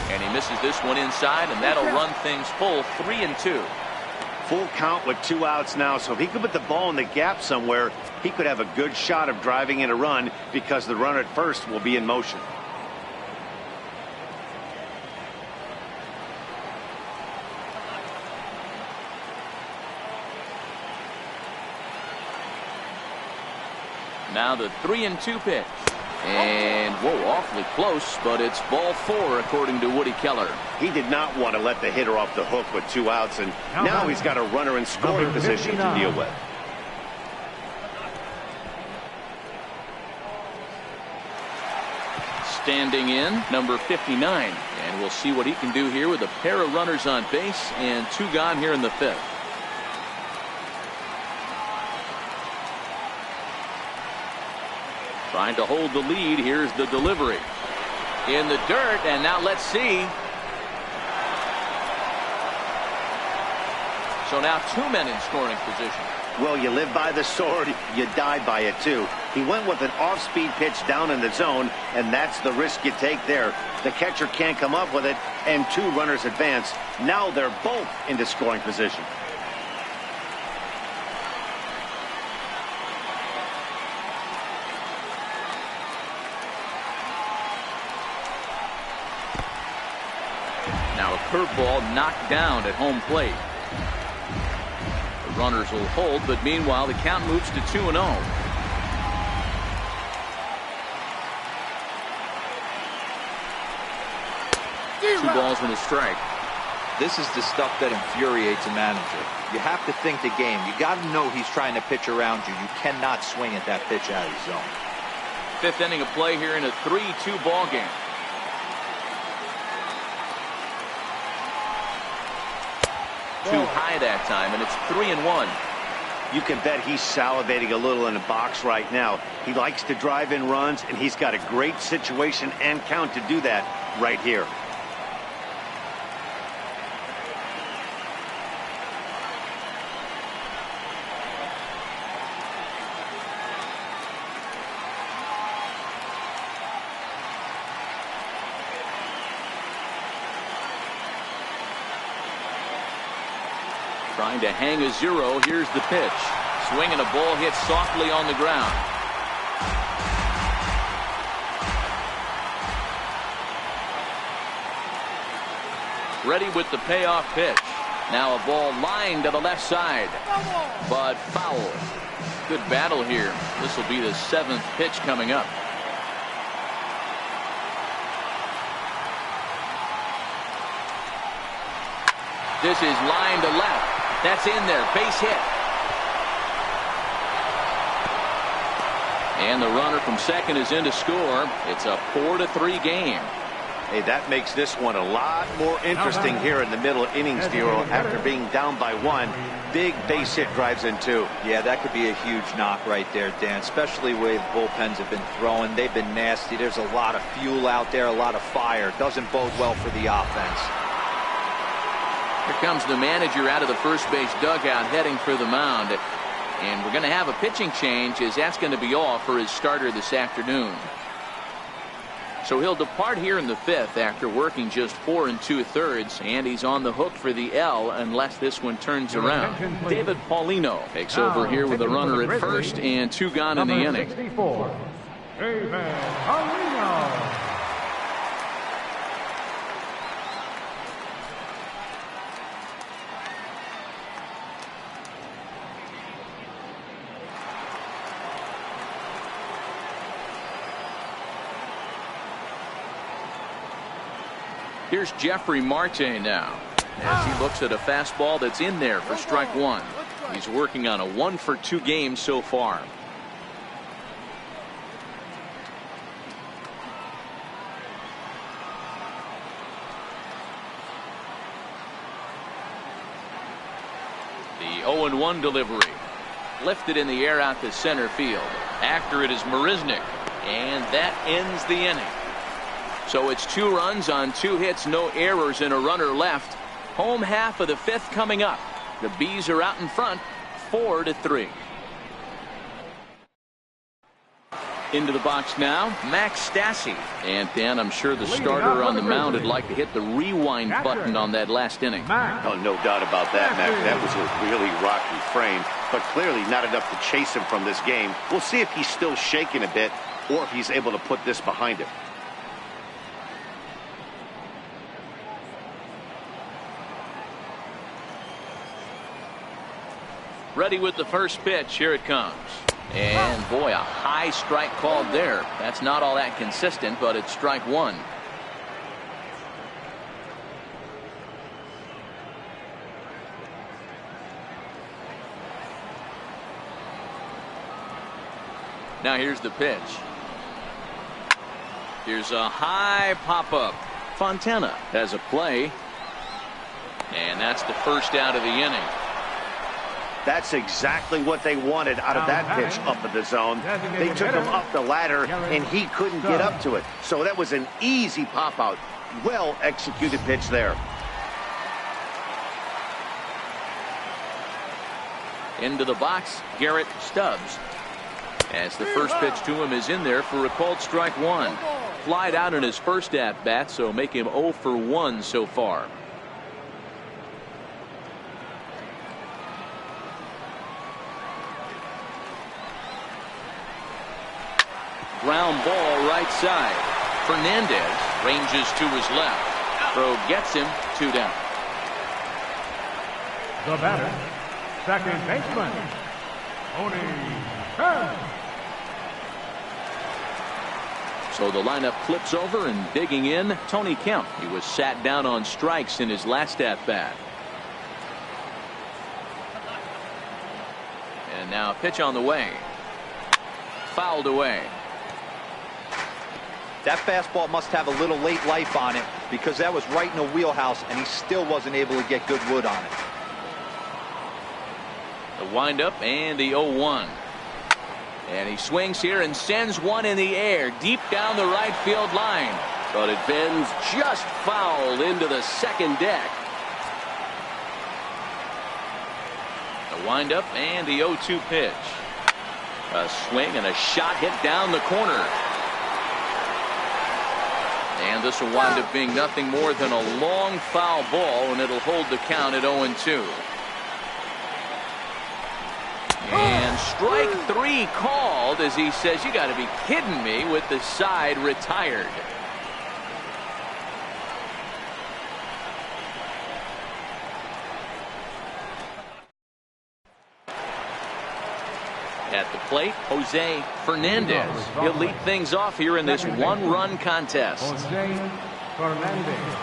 And he misses this one inside, and that'll run things full 3-2. Full count with 2 outs now, so if he could put the ball in the gap somewhere, he could have a good shot of driving in a run because the runner at first will be in motion. Now the 3-2 pitch. And, whoa, awfully close, but it's ball 4 according to Woody Keller. He did not want to let the hitter off the hook with 2 outs, and now he's got a runner in scoring position to deal with. Standing in, number 59. And we'll see what he can do here with a pair of runners on base and 2 gone here in the 5th. Trying to hold the lead. Here's the delivery. In the dirt, and now let's see. So now 2 men in scoring position. Well, you live by the sword, you die by it too. He went with an off-speed pitch down in the zone, and that's the risk you take there. The catcher can't come up with it, and 2 runners advance. Now they're both into scoring position. Now a curveball knocked down at home plate. Runners will hold, but meanwhile the count moves to 2-0. Two balls and a strike. This is the stuff that infuriates a manager. You have to think the game. You got to know he's trying to pitch around you. You cannot swing at that pitch out of the zone. Fifth inning of play here in a 3-2 ball game. Too high that time, and it's 3-1. You can bet he's salivating a little in the box right now. He likes to drive in runs, and he's got a great situation and count to do that right here. Trying to hang a zero. Here's the pitch. Swing and a ball hit softly on the ground. Ready with the payoff pitch. Now a ball lined to the left side, but foul. Good battle here. This will be the 7th pitch coming up. This is line to left. That's in there. Base hit. And the runner from second is in to score. It's a 4-3 game. Hey, that makes this one a lot more interesting here in the middle innings, Dero. After being down by 1, big base hit drives in 2. Yeah, that could be a huge knock right there, Dan, especially the way the bullpens have been throwing. They've been nasty. There's a lot of fuel out there, a lot of fire. Doesn't bode well for the offense. Here comes the manager out of the first base dugout heading for the mound. And we're going to have a pitching change, as that's going to be off for his starter this afternoon. So he'll depart here in the 5th after working just 4 2/3, and he's on the hook for the L unless this one turns around. David Paulino takes over here with a runner at first and 2 gone in the inning. 64, David Paulino. Here's Jeffrey Marte now, as he looks at a fastball that's in there for strike 1. He's working on a 1-for-2 game so far. The 0-1 delivery. Lifted in the air out to center field. After it is Marisnick, and that ends the inning. So it's 2 runs on 2 hits, no errors, and a runner left. Home half of the 5th coming up. The Bees are out in front, 4-3. Into the box now, Max Stassi. And Dan, I'm sure the starter on the mound would like to hit the rewind button on that last inning. Oh, no doubt about that, Mac. That was a really rocky frame, but clearly not enough to chase him from this game. We'll see if he's still shaking a bit or if he's able to put this behind him. Ready with the first pitch. Here it comes. And boy, a high strike called there. That's not all that consistent, but it's strike 1. Now here's the pitch. Here's a high pop-up. Fontana has a play. And that's the first out of the inning. That's exactly what they wanted out of that pitch up in the zone. They took him up the ladder, and he couldn't get up to it. So that was an easy pop-out. Well-executed pitch there. Into the box, Garrett Stubbs. As the first pitch to him is in there for a called strike 1. Flied out in his first at-bat, so make him 0 for 1 so far. Ground ball right side. Fernandez ranges to his left. Throw gets him 2 down. The batter, second baseman, Tony Kemp. So the lineup flips over, and digging in, Tony Kemp. He was sat down on strikes in his last at-bat. And now a pitch on the way. Fouled away. That fastball must have a little late life on it, because that was right in the wheelhouse, and he still wasn't able to get good wood on it. The windup and the 0-1. And he swings here and sends one in the air deep down the right field line. But it bends just foul into the second deck. The windup and the 0-2 pitch. A swing and a shot hit down the corner. And this will wind up being nothing more than a long foul ball, and it'll hold the count at 0-2. And strike three called, as he says, you got to be kidding me, with the side retired. At the plate, Jose Fernandez. He'll lead things off here in this one-run contest. Jose Fernandez.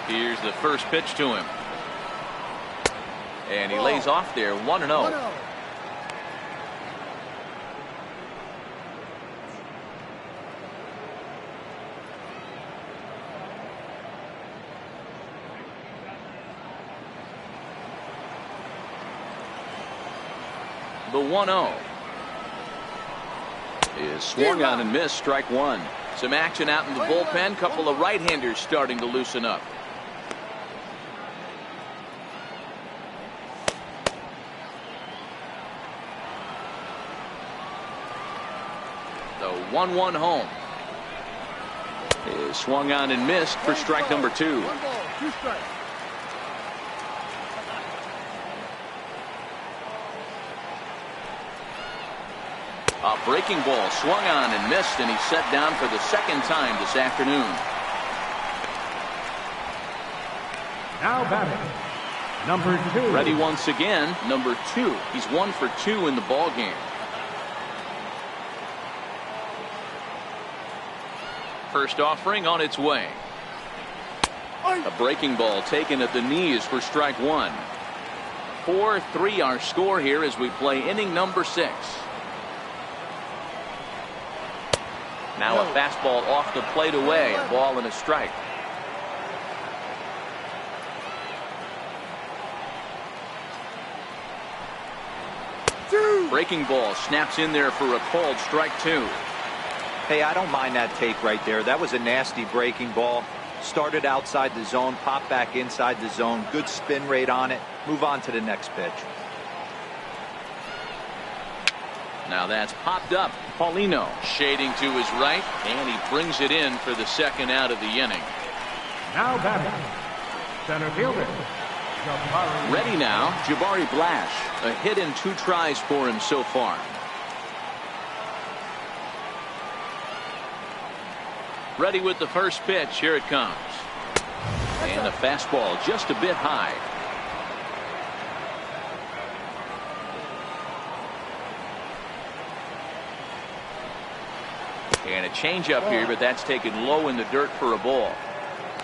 Here's the first pitch to him. And he lays off there, 1-0. The 1-0 is swung on and missed, strike one. Some action out in the bullpen. Couple of right-handers starting to loosen up. The 1-1 home is swung on and missed for strike number two. 1 ball, 2 strikes. A breaking ball swung on and missed, and he's set down for the second time this afternoon. Now batting, number 2. Ready once again, number 2. He's 1 for 2 in the ball game. First offering on its way. A breaking ball taken at the knees for strike one. 4-3 our score here as we play inning number 6. Now a fastball off the plate away, a ball and a strike. Breaking ball snaps in there for a called strike two. Hey, I don't mind that take right there. That was a nasty breaking ball. Started outside the zone, popped back inside the zone. Good spin rate on it. Move on to the next pitch. Now that's popped up. Paulino shading to his right, and he brings it in for the second out of the inning. Now batting, center fielder, Jabari. Ready now, Jabari Blash. A hit in 2 tries for him so far. Ready with the first pitch. Here it comes. And a fastball just a bit high. And a changeup here, but that's taken low in the dirt for a ball.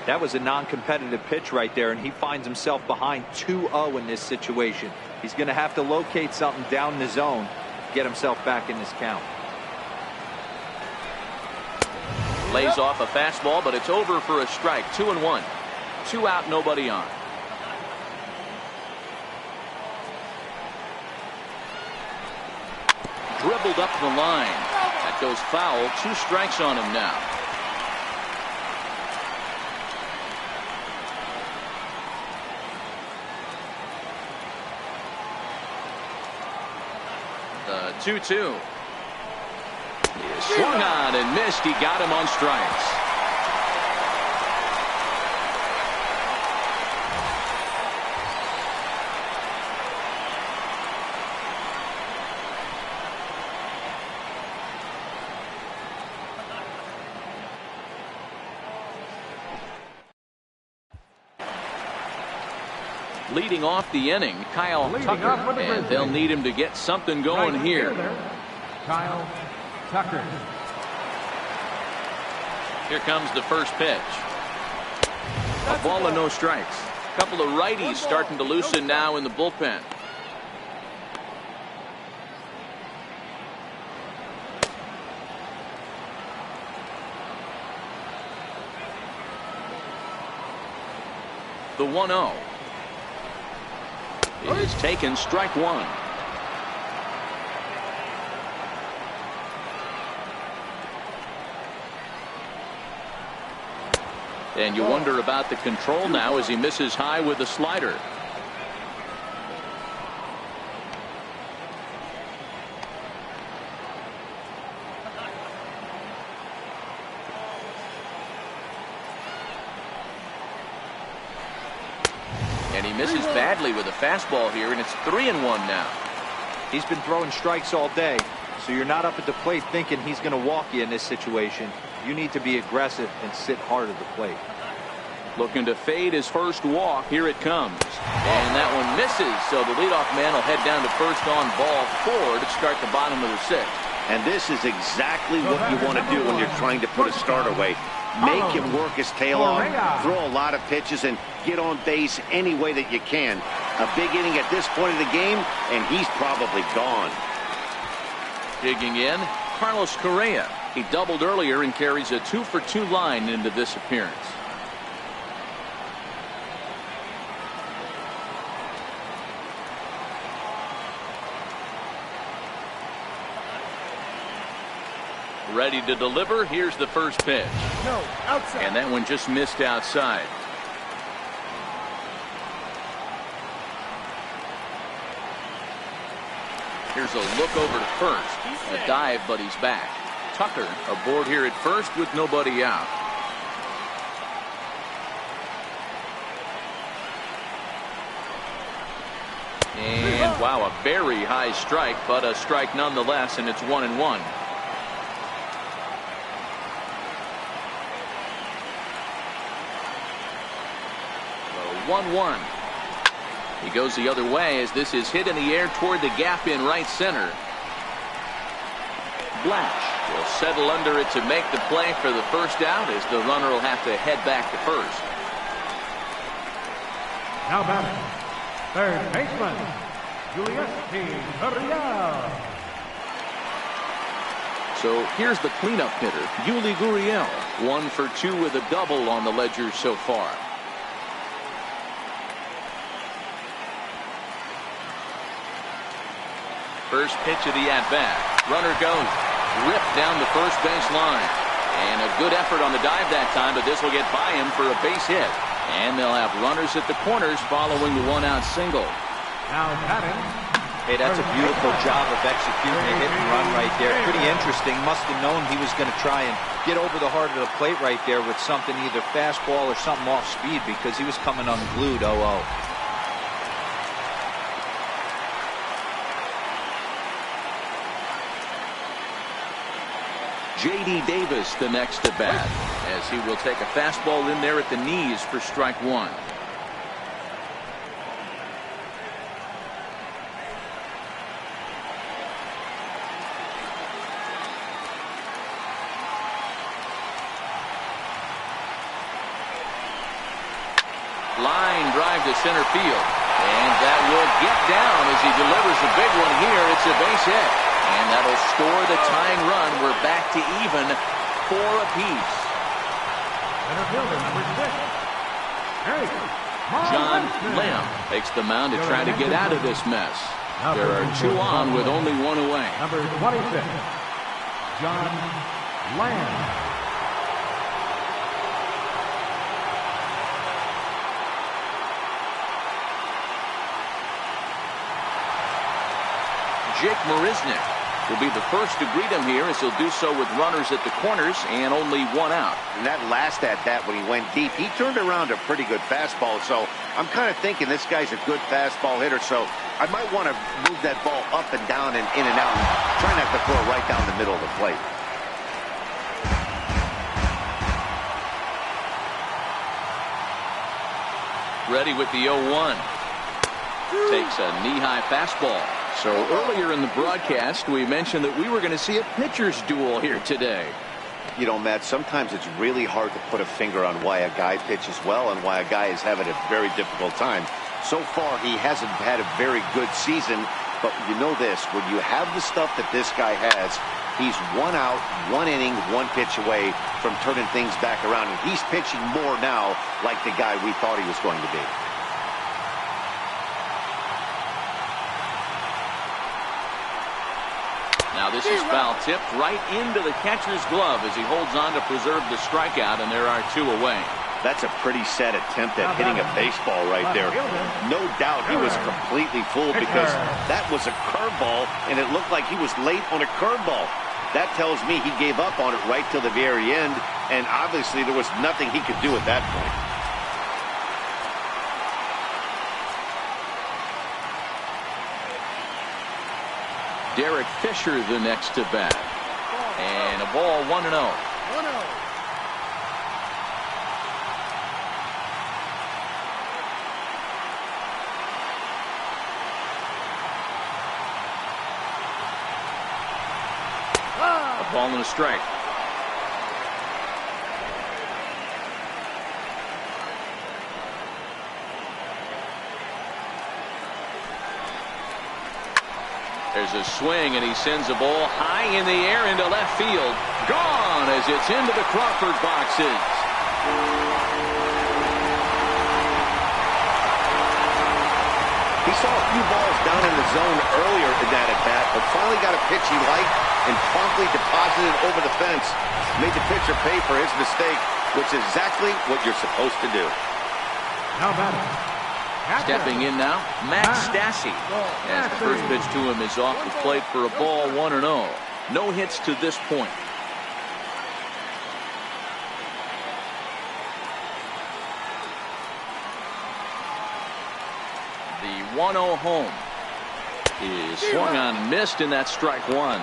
That was a non-competitive pitch right there, and he finds himself behind 2-0 in this situation. He's going to have to locate something down the zone, get himself back in this count. Lays off a fastball, but it's over for a strike. 2-1. 2 out, nobody on. Dribbled up the line. That goes foul. 2 strikes on him now. The 2-2. Swung on and missed. He got him on strikes. Leading off the inning, Kyle Leading Tucker, off for the and Grizzlies. they'll need him to get something going Right here. fielder, Kyle Tucker. Here comes the first pitch. A ball and no strikes. A couple of righties starting to loosen now in the bullpen. The 1-0 is taken, strike one. And you wonder about the control now as he misses high with the slider. And he misses badly with a fastball here, and it's 3-1 now. He's been throwing strikes all day, so you're not up at the plate thinking he's going to walk you in this situation. You need to be aggressive and sit hard at the plate. Looking to fade his first walk. Here it comes. And that one misses, so the leadoff man will head down to first on ball 4 to start the bottom of the 6th. And this is exactly what you want to do when you're trying to put a start away. Make him work his tail off, throw a lot of pitches, and get on base any way that you can. A big inning at this point of the game, and he's probably gone. Digging in, Carlos Correa. He doubled earlier and carries a 2-for-2 line into this appearance. Ready to deliver. Here's the first pitch. No, outside. And that one just missed outside. Here's a look over to first. A dive, but he's back. Tucker aboard here at first with nobody out. And wow, a very high strike, but a strike nonetheless, and it's 1-1. So 1-1. He goes the other way as this is hit in the air toward the gap in right center. Blash will settle under it to make the play for the first out as the runner will have to head back to first. Now batting, third baseman, Julius Gurriel. So here's the cleanup hitter, Yuli Gurriel. 1 for 2 with a double on the ledger so far. First pitch of the at-bat. Runner goes. Ripped down the first base line. And a good effort on the dive that time, but this will get by him for a base hit. And they'll have runners at the corners following the one-out single. Now batting. Hey, that's a beautiful job of executing a hit and run right there. Pretty interesting. Must have known he was going to try and get over the heart of the plate right there with something, either fastball or something off speed, because he was coming unglued 0-0. J.D. Davis the next at bat as he will take a fastball in there at the knees for strike one. Line drive to center field, and that will get down as he delivers a big one here. It's a base hit. And that'll score the tying run. We're back to even, 4 apiece. Center fielder number 6. John Lamb takes the mound to try to get out of this mess. There are 2 on with only 1 away. Number 26, John Lamb. Jake Marisnick will be the first to greet him here as he'll do so with runners at the corners and only 1 out. And that last at-bat when he went deep, he turned around a pretty good fastball. So I'm kind of thinking this guy's a good fastball hitter. So I might want to move that ball up and down and in and out and try not to throw it right down the middle of the plate. Ready with the 0-1. Takes a knee-high fastball. So earlier in the broadcast, we mentioned that we were going to see a pitcher's duel here today. You know, Matt, sometimes it's really hard to put a finger on why a guy pitches well and why a guy is having a very difficult time. So far, he hasn't had a very good season, but you know this, when you have the stuff that this guy has, he's 1 out, 1 inning, 1 pitch away from turning things back around, and he's pitching more now like the guy we thought he was going to be. Now this is foul tipped right into the catcher's glove as he holds on to preserve the strikeout, and there are 2 away. That's a pretty sad attempt at hitting a baseball right there. No doubt he was completely fooled because that was a curveball, and it looked like he was late on a curveball. That tells me he gave up on it right till the very end, and obviously there was nothing he could do at that point. Derek Fisher the next to bat. And a ball 1-0. 1-0. A ball and a strike. There's a swing, and he sends a ball high in the air into left field. Gone as it's into the Crawford boxes. He saw a few balls down in the zone earlier in that at-bat, but finally got a pitch he liked and promptly deposited over the fence. Made the pitcher pay for his mistake, which is exactly what you're supposed to do. Now batting. Stepping in now, Max Stassi. As the first pitch to him is off the plate for a ball 1-0. No hits to this point. The 1-0 home is swung on and missed, and that's strike 1.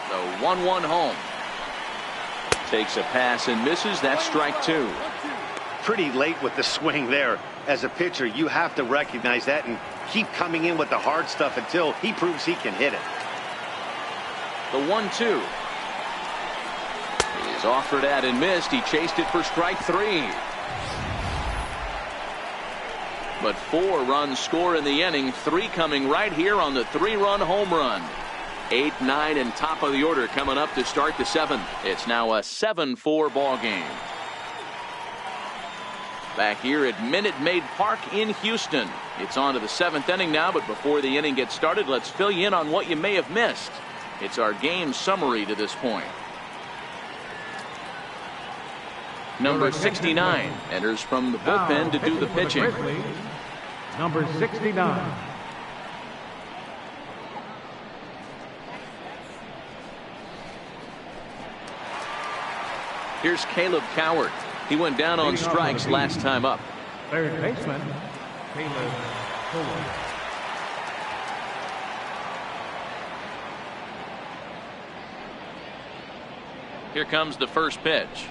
The 1-1 home. Takes a pass and misses. That's strike 2. Pretty late with the swing there. As a pitcher, you have to recognize that and keep coming in with the hard stuff until he proves he can hit it. The 1-2 is offered at and missed. He chased it for strike 3. But 4 runs score in the inning. 3 coming right here on the 3-run home run. 8, 9, and top of the order coming up to start the 7th. It's now a 7-4 ball game. Back here at Minute Maid Park in Houston. It's on to the 7th inning now, but before the inning gets started, let's fill you in on what you may have missed. It's our game summary to this point. Number 69 enters from the bullpen to do the pitching. Number 69. Here's Caleb Coward. He went down on strikes last time up. Third baseman, Caleb Coward. Here comes the first pitch.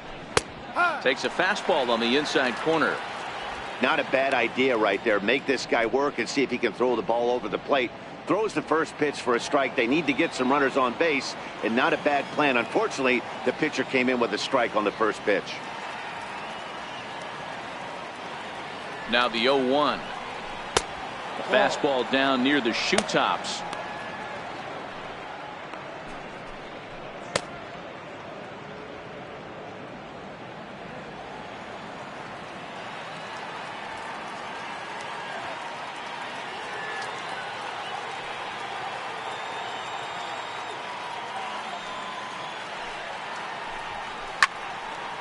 Takes a fastball on the inside corner. Not a bad idea right there. Make this guy work and see if he can throw the ball over the plate. Throws the first pitch for a strike. They need to get some runners on base, and not a bad plan. Unfortunately, the pitcher came in with a strike on the first pitch. Now the 0-1. A fastball down near the shoe tops.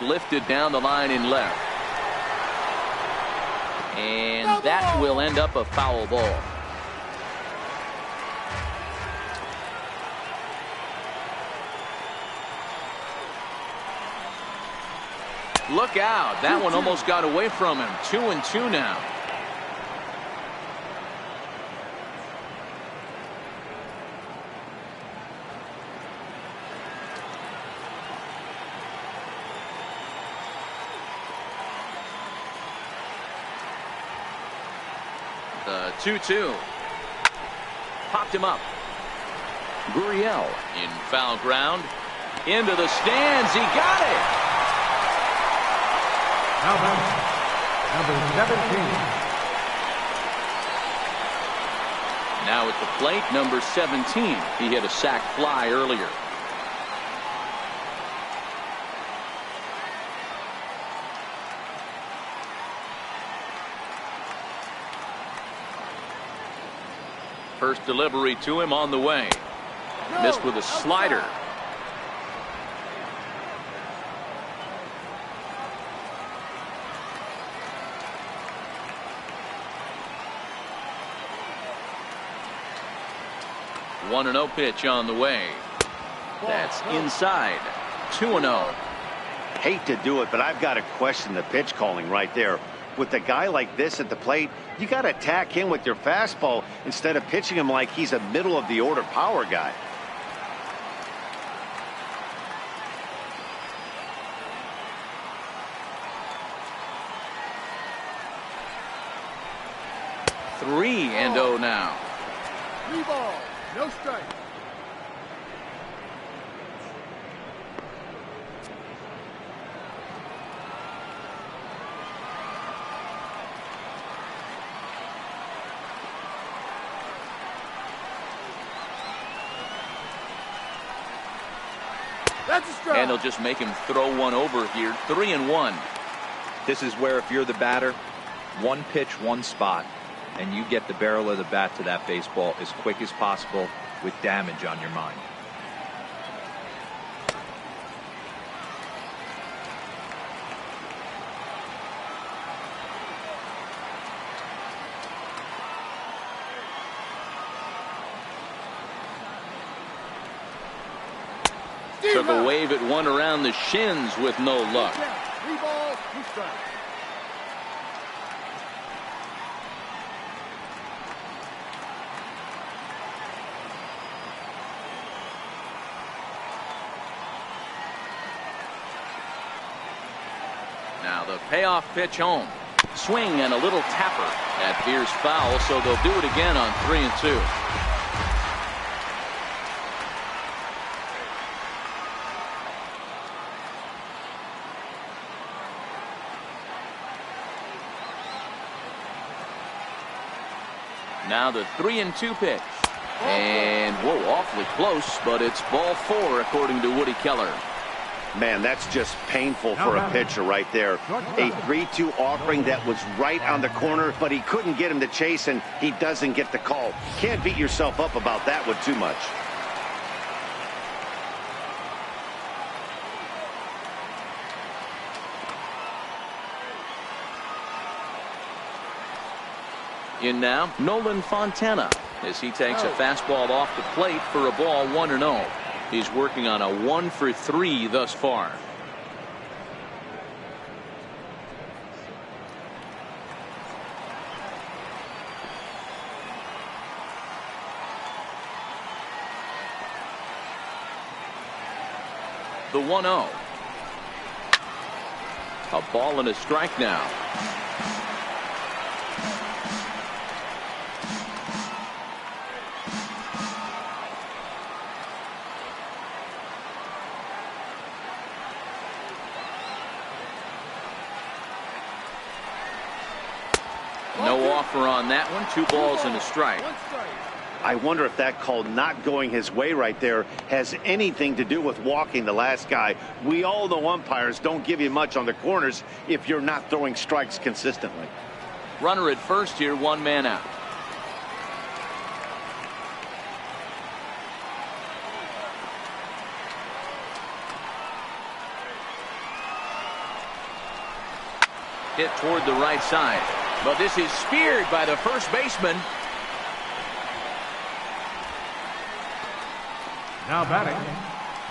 Lifted down the line in left. And that will end up a foul ball. Look out. That one almost got away from him. 2-2 now. 2-2. Popped him up. Gurriel in foul ground. Into the stands. He got it. Now batting, number 17. Now at the plate, number 17. He hit a sac fly earlier. First delivery to him on the way. Missed with a slider. One 1-0 pitch on the way. That's inside. 2-0. Hate to do it, but I've got to question the pitch calling right there. With a guy like this at the plate, you got to attack him with your fastball instead of pitching him like he's a middle of the order power guy. Three and 0 now. 3 balls, no strike. That's a strike. And they'll just make him throw one over here. 3-1. This is where if you're the batter, one pitch, one spot, and you get the barrel of the bat to that baseball as quick as possible with damage on your mind. Took a wave at one around the shins with no luck. 3 balls, 2 strikes. Now the payoff pitch home. Swing and a little tapper. That veers foul, so they'll do it again on 3-2. Now the 3-2 pitch. And whoa, awfully close, but it's ball 4 according to Woody Keller. Man, that's just painful for a pitcher right there. A 3-2 offering that was right on the corner, but he couldn't get him to chase, and he doesn't get the call. Can't beat yourself up about that one too much. In now, Nolan Fontana, as he takes a fastball off the plate for a ball 1-0. He's working on a 1-for-3 thus far. The 1-0. A ball and a strike now. No offer on that one. 2 balls and a strike. I wonder if that call not going his way right there has anything to do with walking the last guy. We all know umpires don't give you much on the corners if you're not throwing strikes consistently. Runner at first here, 1 man out. Hit toward the right side. But this is speared by the first baseman. Now batting,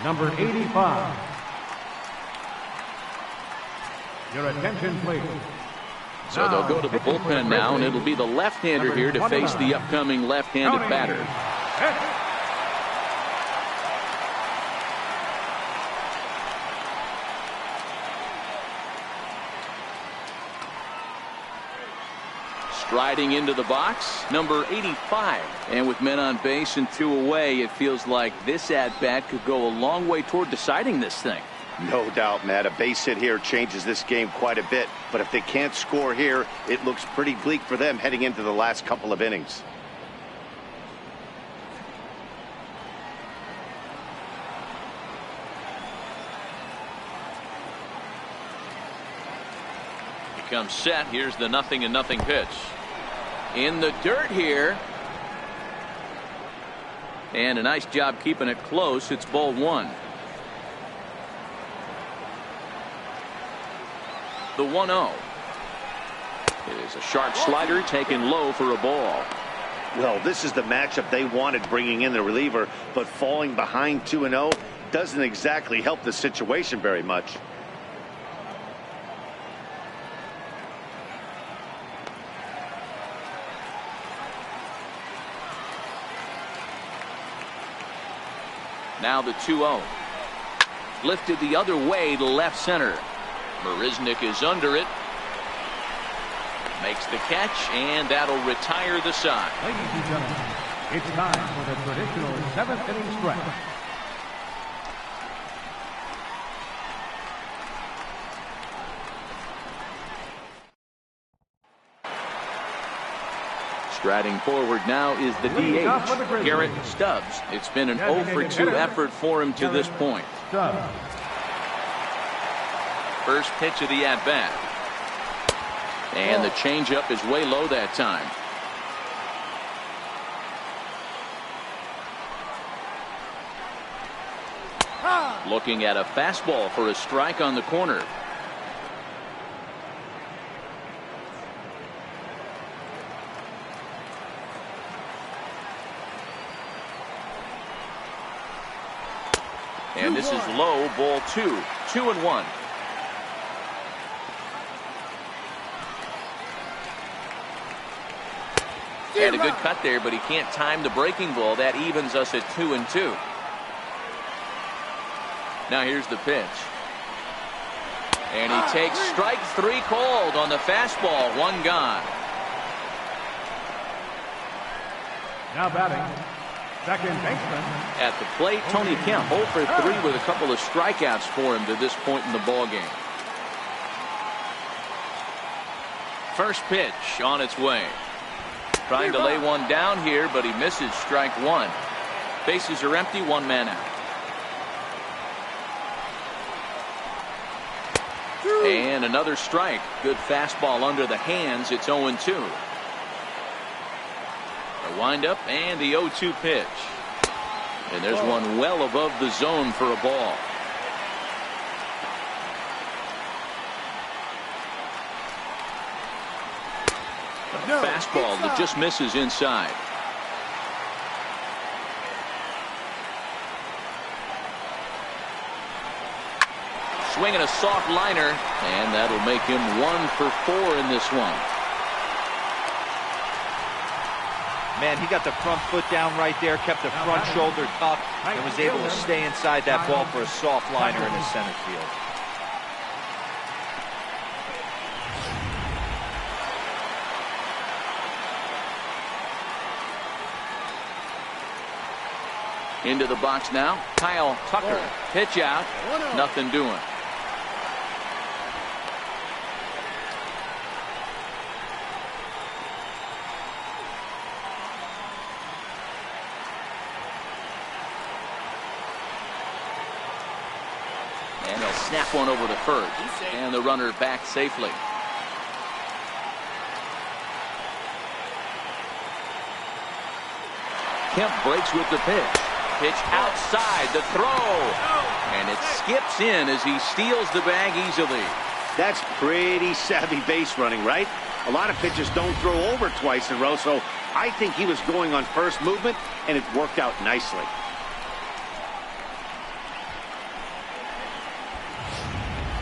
number 85. Your attention, please. So they'll go to the bullpen now, and it'll be the left-hander here to face the upcoming left-handed batter. Striding into the box, number 85. And with men on base and 2 away, it feels like this at-bat could go a long way toward deciding this thing. No doubt, Matt. A base hit here changes this game quite a bit. But if they can't score here, it looks pretty bleak for them heading into the last couple of innings. Comes set. Here's the 0-0 pitch. In the dirt here. And a nice job keeping it close. It's ball 1. The 1-0. It is a sharp slider taken low for a ball. Well, this is the matchup they wanted, bringing in the reliever, but falling behind 2-0 doesn't exactly help the situation very much. Now the 2-0. Lifted the other way to left center. Marisnik is under it. Makes the catch, and that'll retire the side. Ladies and gentlemen, it's time for the traditional 7th inning stretch. Striding forward now is the DH, Garrett Stubbs. It's been an 0-for-2 effort for him to this point. First pitch of the at-bat. And the changeup is way low that time. Looking at a fastball for a strike on the corner. And this is low, ball 2. 2-1. And a good cut there, but he can't time the breaking ball. That evens us at 2-2. Now here's the pitch. And he takes strike 3 called on the fastball. 1 gone. Now batting, second baseman. At the plate, Tony Kemp 0-for-3 with a couple of strikeouts for him to this point in the ballgame. First pitch on its way. Trying to lay one down here, but he misses strike 1. Bases are empty, 1 man out. And another strike. Good fastball under the hands. It's 0-2. A windup and the 0-2 pitch. And there's one well above the zone for a ball. A fastball that just misses inside. Swinging a soft liner, and that'll make him 1-for-4 in this one. Man, he got the front foot down right there, kept the front shoulder tucked, and was able to stay inside that ball for a soft liner in the center field. Into the box now, Kyle Tucker. Pitch out, nothing doing. And he'll snap one over the first, and the runner back safely. Kemp breaks with the pitch. Pitch outside, the throw, and it skips in as he steals the bag easily. That's pretty savvy base running, right? A lot of pitchers don't throw over twice in a row, so I think he was going on first movement, and it worked out nicely.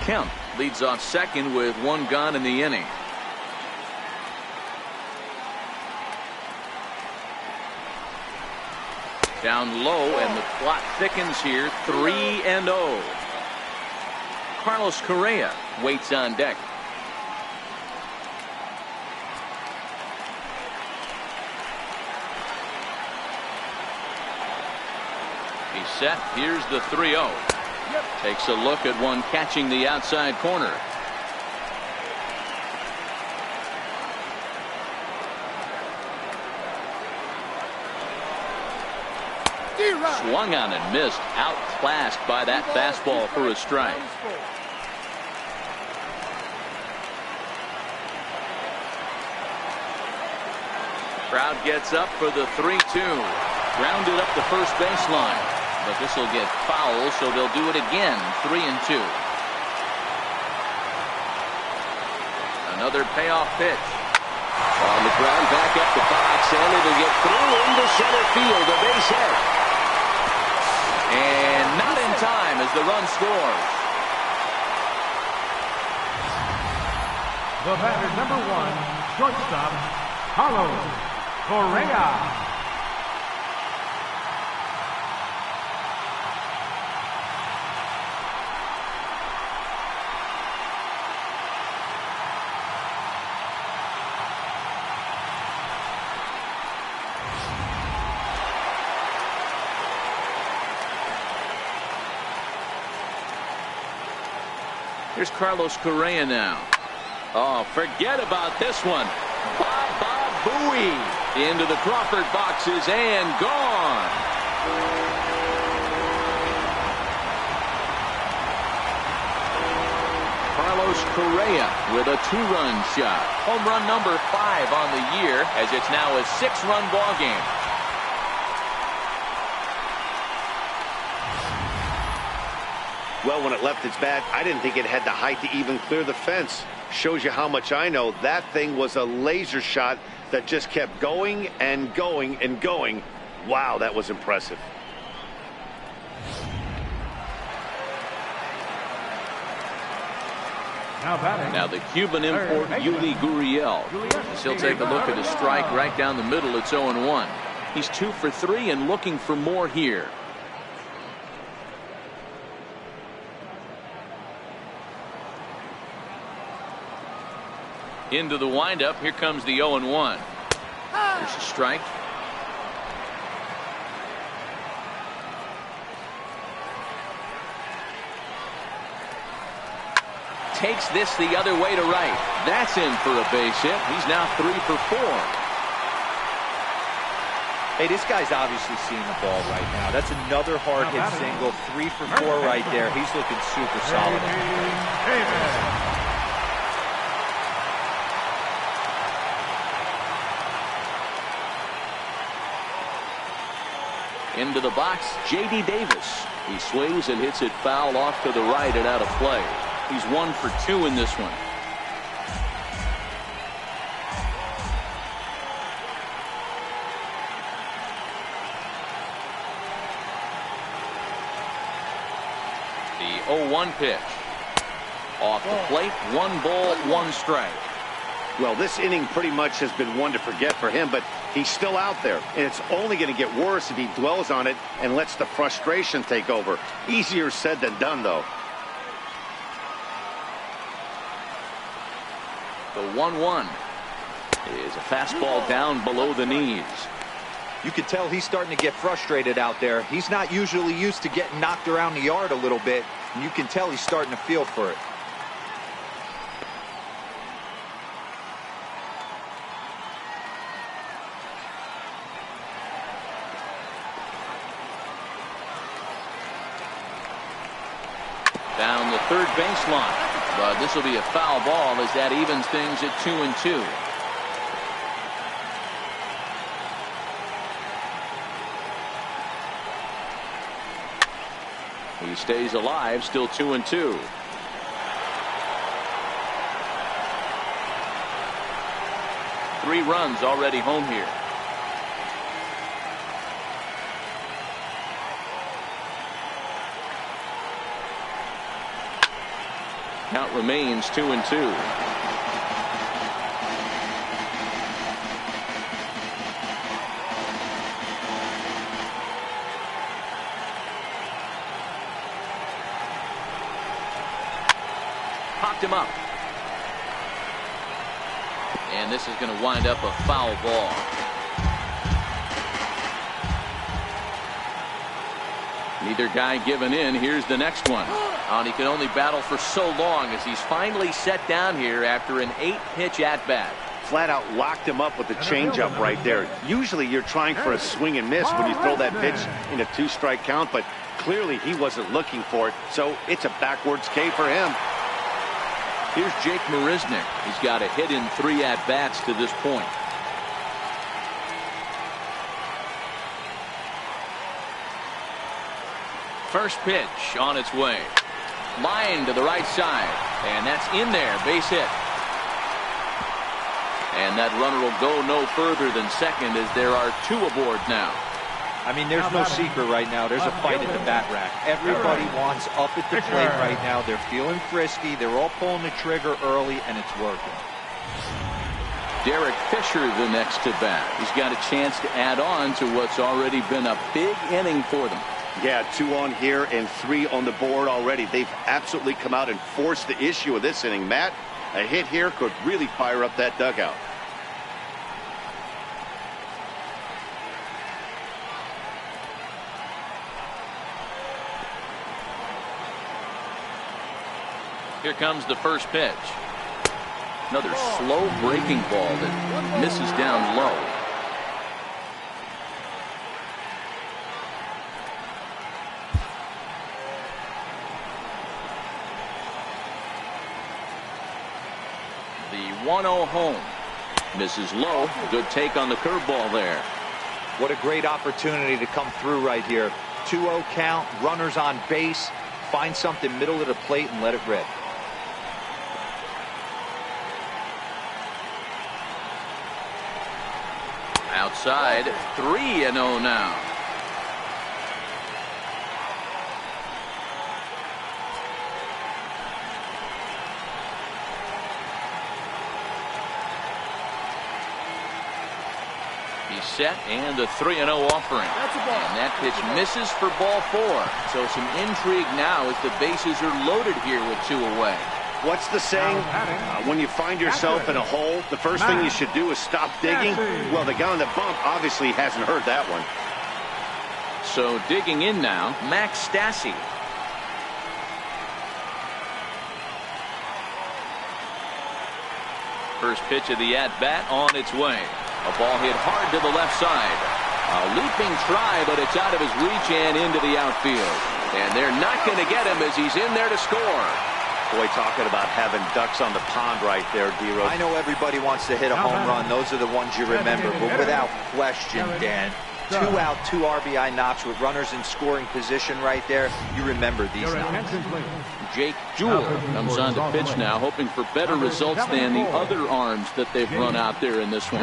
Kemp leads off second with 1 gone in the inning. Down low, and the clock thickens here. 3-0. Carlos Correa waits on deck. He's set. Here's the 3-0. Takes a look at one catching the outside corner. Swung on and missed. Outclassed by that fastball for a strike. Crowd gets up for the 3-2. Grounded up the first baseline. But this will get foul, so they'll do it again. 3-2. Another payoff pitch. On the ground, back up the box, and it'll get through into center field. A base hit. And not in time as the run scores. The batter, number 1, shortstop, Carlos Correa. Here's Carlos Correa now. Oh, forget about this one. Baba Booey into the Crawford boxes and gone. Carlos Correa with a 2-run shot. Home run number 5 on the year, as it's now a 6-run ball game. Well, when it left its bat, I didn't think it had the height to even clear the fence. Shows you how much I know. That thing was a laser shot that just kept going and going and going. Wow, that was impressive. Now the Cuban import, Yuli Gurriel. As he'll take a look at a strike right down the middle. It's 0-1. He's 2 for 3 and looking for more here. Into the windup. Here comes the 0-1. There's a strike. Takes this the other way to right. That's in for a base hit. He's now 3 for 4. Hey, this guy's obviously seeing the ball right now. That's another hard hit single. 3 for 4 right there. He's looking super solid. Into the box, J.D. Davis. He swings and hits it foul off to the right and out of play. He's 1 for 2 in this one. The 0-1 pitch. Off the plate, 1 ball, 1 strike. Well, this inning pretty much has been one to forget for him, but he's still out there, and it's only going to get worse if he dwells on it and lets the frustration take over. Easier said than done, though. The 1-1 is a fastball down below the knees. You can tell he's starting to get frustrated out there. He's not usually used to getting knocked around the yard a little bit, and you can tell he's starting to feel for it. Down the third baseline. But this will be a foul ball as that evens things at 2-2. He stays alive, still 2-2. Three runs already home here. Count remains 2-2. Popped him up. And this is going to wind up a foul ball. Neither guy giving in. Here's the next one. And he can only battle for so long as he's finally set down here after an 8-pitch at-bat. Flat out locked him up with the changeup right there. Usually you're trying for a swing and miss when you throw that pitch in a 2-strike count, but clearly he wasn't looking for it, so it's a backwards K for him. Here's Jake Marisnick. He's got a hit in 3 at-bats to this point. First pitch on its way. Line to the right side, and that's in there. Base hit. And that runner will go no further than second as there are 2 aboard now. I mean, there's no secret right now. There's a fight at the bat rack. Everybody wants up at the plate right now. They're feeling frisky. They're all pulling the trigger early, and it's working. Derek Fisher the next to bat. He's got a chance to add on to what's already been a big inning for them. Yeah, 2 on here and 3 on the board already. They've absolutely come out and forced the issue of this inning. Matt, a hit here could really fire up that dugout. Here comes the first pitch. Another slow breaking ball that misses down low. The 1-0 home. Misses low. Good take on the curveball there. What a great opportunity to come through right here. 2-0 count, runners on base. Find something middle of the plate and let it rip. Outside, 3-0 now. He's set and a 3-0 offering. And that pitch misses for ball 4. So some intrigue now as the bases are loaded here with 2 away. What's the saying? When you find yourself in a hole, the first thing you should do is stop digging. Well, the guy on the bump obviously hasn't heard that one. So digging in now, Max Stassi. First pitch of the at-bat on its way. A ball hit hard to the left side. A leaping try, but it's out of his reach and into the outfield. And they're not going to get him as he's in there to score. Boy, talking about having ducks on the pond right there, D-Rose. I know everybody wants to hit a home run. Those are the ones you remember. But without question, Dan, 2 out, 2 RBI knocks with runners in scoring position right there. You remember these knocks. Jake Jewell comes on to pitch now, hoping for better results than the other arms that they've run out there in this one.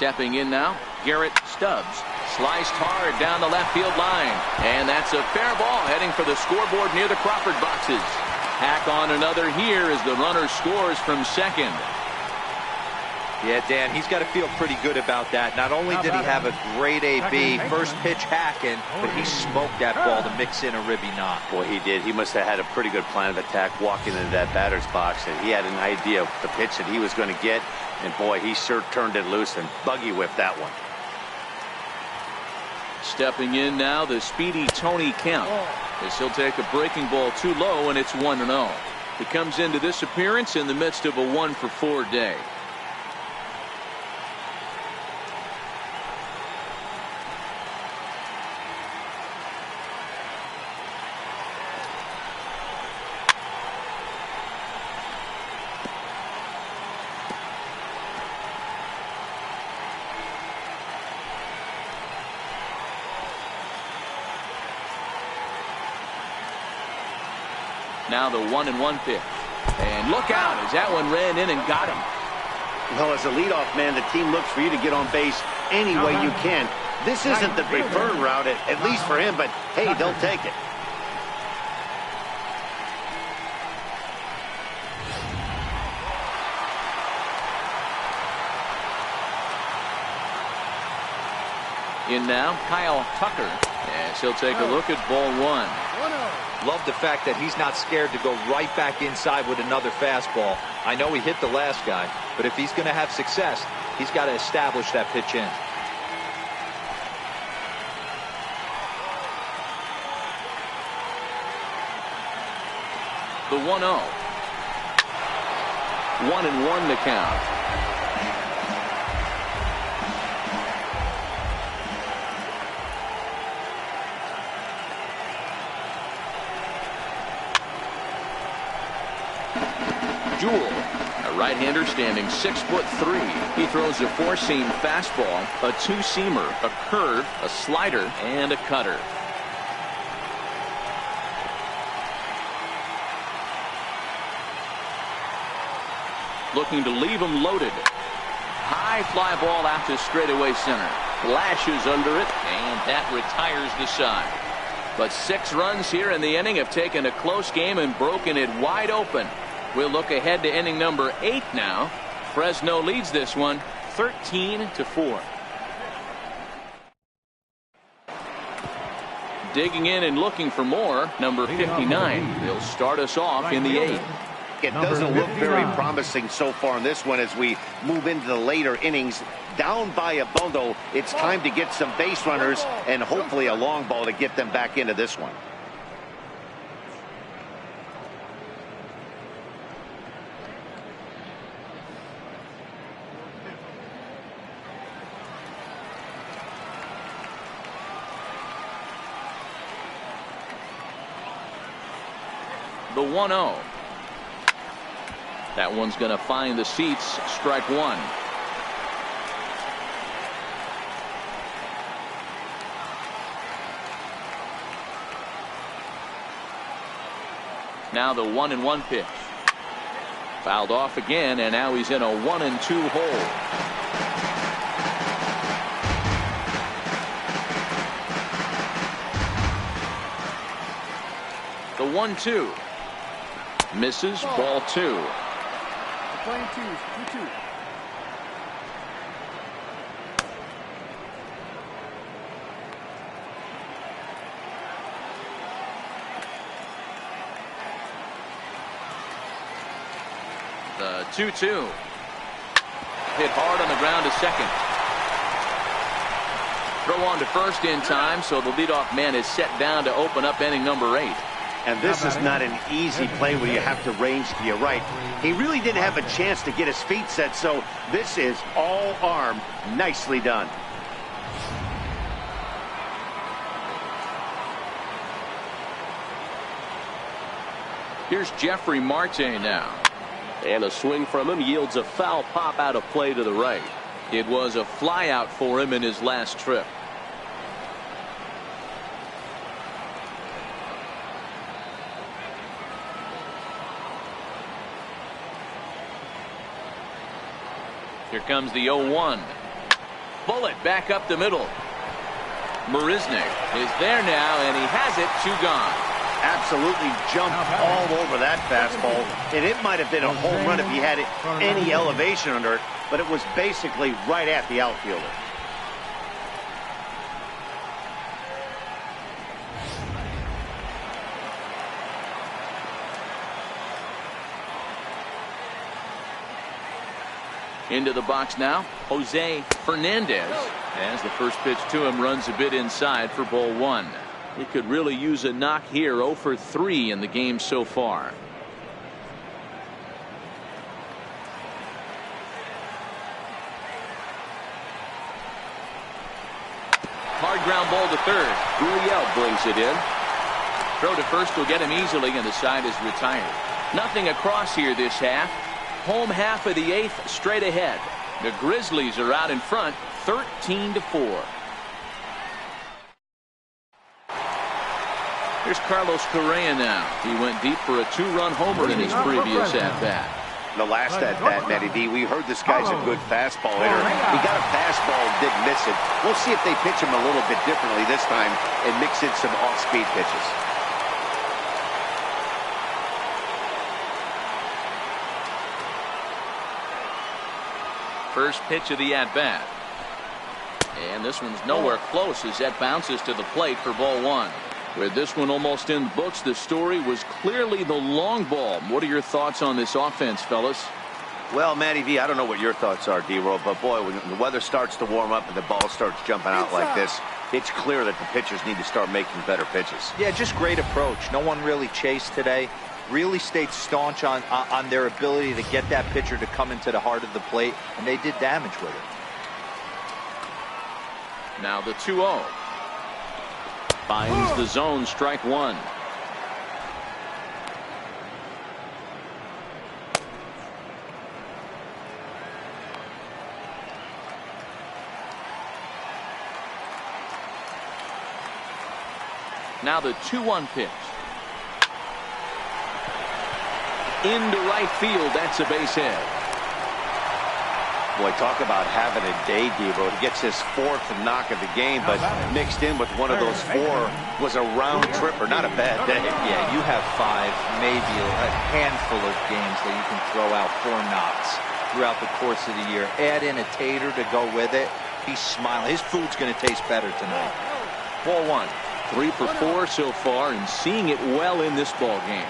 Stepping in now, Garrett Stubbs. Sliced hard down the left field line. And that's a fair ball heading for the scoreboard near the Crawford boxes. Hack on another here as the runner scores from second. Yeah, Dan, he's got to feel pretty good about that. Not only did he have a great AB, first pitch hacking, but he smoked that ball to mix in a ribby knock. Boy, he did. He must have had a pretty good plan of attack walking into that batter's box, and he had an idea of the pitch that he was going to get. And boy, he sure turned it loose and buggy whipped that one. Stepping in now, the speedy Tony Kemp, as he'll take a breaking ball too low, and it's 1-0. He comes into this appearance in the midst of a 1-for-4 day. Now the 1-1 pitch. And look out as that one ran in and got him. Well, as a leadoff man, the team looks for you to get on base any way you can. This isn't the preferred route, at least for him, but hey, they'll take it. In now, Kyle Tucker, as he'll take a look at ball 1. 1-0. Love the fact that he's not scared to go right back inside with another fastball. I know he hit the last guy, but if he's going to have success, he's got to establish that pitch in. The 1-0. 1-1 the count. Jewell, a right-hander standing 6'3". He throws a four-seam fastball, a two-seamer, a curve, a slider, and a cutter. Looking to leave him loaded. High fly ball out to straightaway center. Lashes under it, and that retires the side. But 6 runs here in the inning have taken a close game and broken it wide open. We'll look ahead to inning number 8 now. Fresno leads this one 13-4. Digging in and looking for more, number 59. He'll start us off in the 8th. It doesn't look very promising so far in this one as we move into the later innings. Down by a bundle, it's time to get some base runners and hopefully a long ball to get them back into this one. The 1-0. That one's going to find the seats. Strike 1. Now the 1-1 pitch. Fouled off again, and now he's in a 1-2 hole. The 1-2. Misses. Ball 2. Playing 2-2. The 2-2. Hit hard on the ground to second. Throw on to first in time, so the leadoff man is set down to open up inning number 8. And this is not an easy play where you have to range to your right. He really didn't have a chance to get his feet set, so this is all arm. Nicely done. Here's Jeffrey Marte now. And a swing from him yields a foul pop out of play to the right. It was a flyout for him in his last trip. Here comes the 0-1. Bullet back up the middle. Marisnick is there now, and he has it. 2 gone. Absolutely jumped all over that fastball. And it might have been a home run if he had any elevation under it, but it was basically right at the outfielder. Into the box now, Jose Fernandez. As the first pitch to him runs a bit inside for ball 1. He could really use a knock here. 0 for 3 in the game so far. Hard ground ball to third. Gurriel brings it in. Throw to first will get him easily, and the side is retired. Nothing across here this half. Home half of the 8th straight ahead. The Grizzlies are out in front 13-4. Here's Carlos Correa now. He went deep for a 2-run homer in his previous at-bat. The last at-bat, Matty D, we heard this guy's a good fastball hitter. He got a fastball and didn't miss it. We'll see if they pitch him a little bit differently this time and mix in some off-speed pitches. First pitch of the at-bat. And this one's nowhere close as that bounces to the plate for ball one. With this one almost in the books, the story was clearly the long ball. What are your thoughts on this offense, fellas? Well, Matty V, I don't know what your thoughts are, D-Roll, but boy, when the weather starts to warm up and the ball starts jumping out like this, it's clear that the pitchers need to start making better pitches. Yeah, just great approach. No one really chased today. Really stayed staunch on their ability to get that pitcher to come into the heart of the plate, and they did damage with it. Now the 2-0. Finds the zone, strike one. Now the 2-1 pitch. Into right field. That's a base hit. Boy, talk about having a day, Devo. He gets his fourth knock of the game, but mixed in with one of those four was a round tripper. Not a bad day. Yeah, you have five, maybe a handful of games that you can throw out 4 knocks throughout the course of the year. Add in a tater to go with it. He's smiling. His food's going to taste better tonight. Ball one. 3 for 4 so far and seeing it well in this ball game.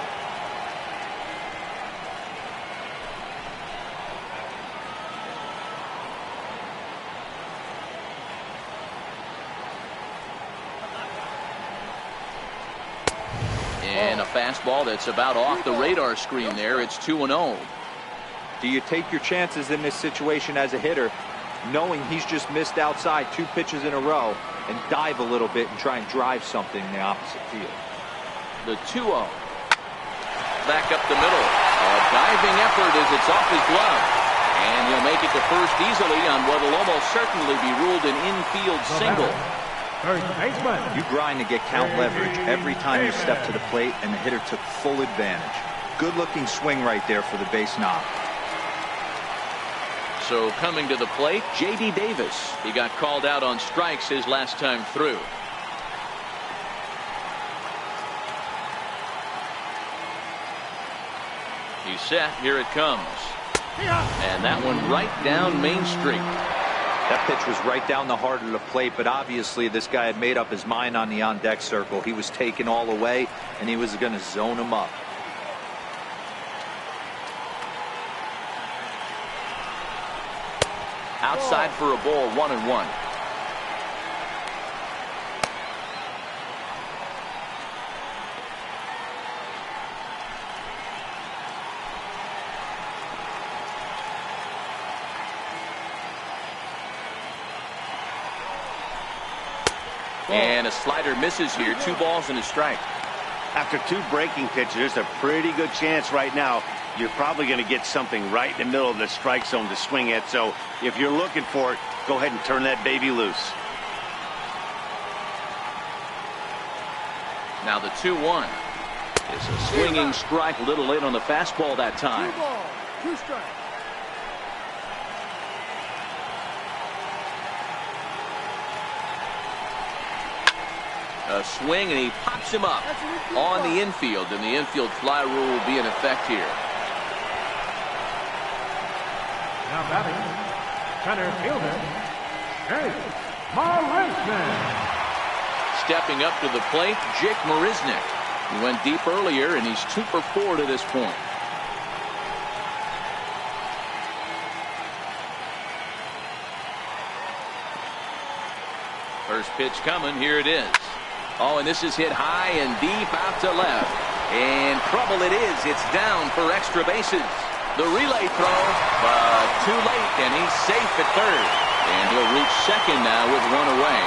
And a fastball that's about off the radar screen there. It's 2-0. Do you take your chances in this situation as a hitter, knowing he's just missed outside 2 pitches in a row, and dive a little bit and try and drive something in the opposite field? The 2-0. Back up the middle. A diving effort as it's off his glove. And he'll make it to first easily on what will almost certainly be ruled an infield single. First baseman. You grind to get count leverage every time you step to the plate, and the hitter took full advantage. Good looking swing right there for the base knock. So coming to the plate, J.D. Davis. He got called out on strikes his last time through. He's set. Here it comes. And that one right down Main Street. That pitch was right down the heart of the plate, but obviously this guy had made up his mind on the on-deck circle. He was taken all away, and he was going to zone him up. Outside for a ball, 1-1. And a slider misses here. 2 balls and a strike. After 2 breaking pitches, there's a pretty good chance right now you're probably going to get something right in the middle of the strike zone to swing at. So if you're looking for it, go ahead and turn that baby loose. Now the 2-1 is a swinging strike, a little late on the fastball that time. 2 balls, 2 strikes. A swing, and he pops him up on the infield, and the infield fly rule will be in effect here. Now batting, center fielder, Jake Marisnick. Stepping up to the plate, Jake Marisnick. He went deep earlier, and he's 2 for 4 to this point. First pitch coming. Here it is. Oh, and this is hit high and deep out to left. And trouble it is. It's down for extra bases. The relay throw, but too late, and he's safe at third. And he'll reach second now with 1 away.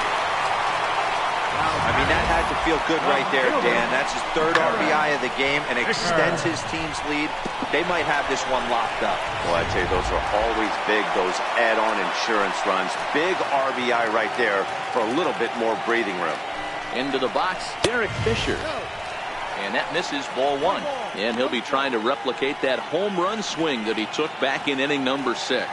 I mean, that had to feel good right there, Dan. That's his 3rd RBI of the game and extends his team's lead. They might have this one locked up. Well, I tell you, those are always big, those add-on insurance runs. Big RBI right there for a little bit more breathing room. Into the box, Derek Fisher. And that misses, ball 1. And he'll be trying to replicate that home run swing that he took back in inning number 6.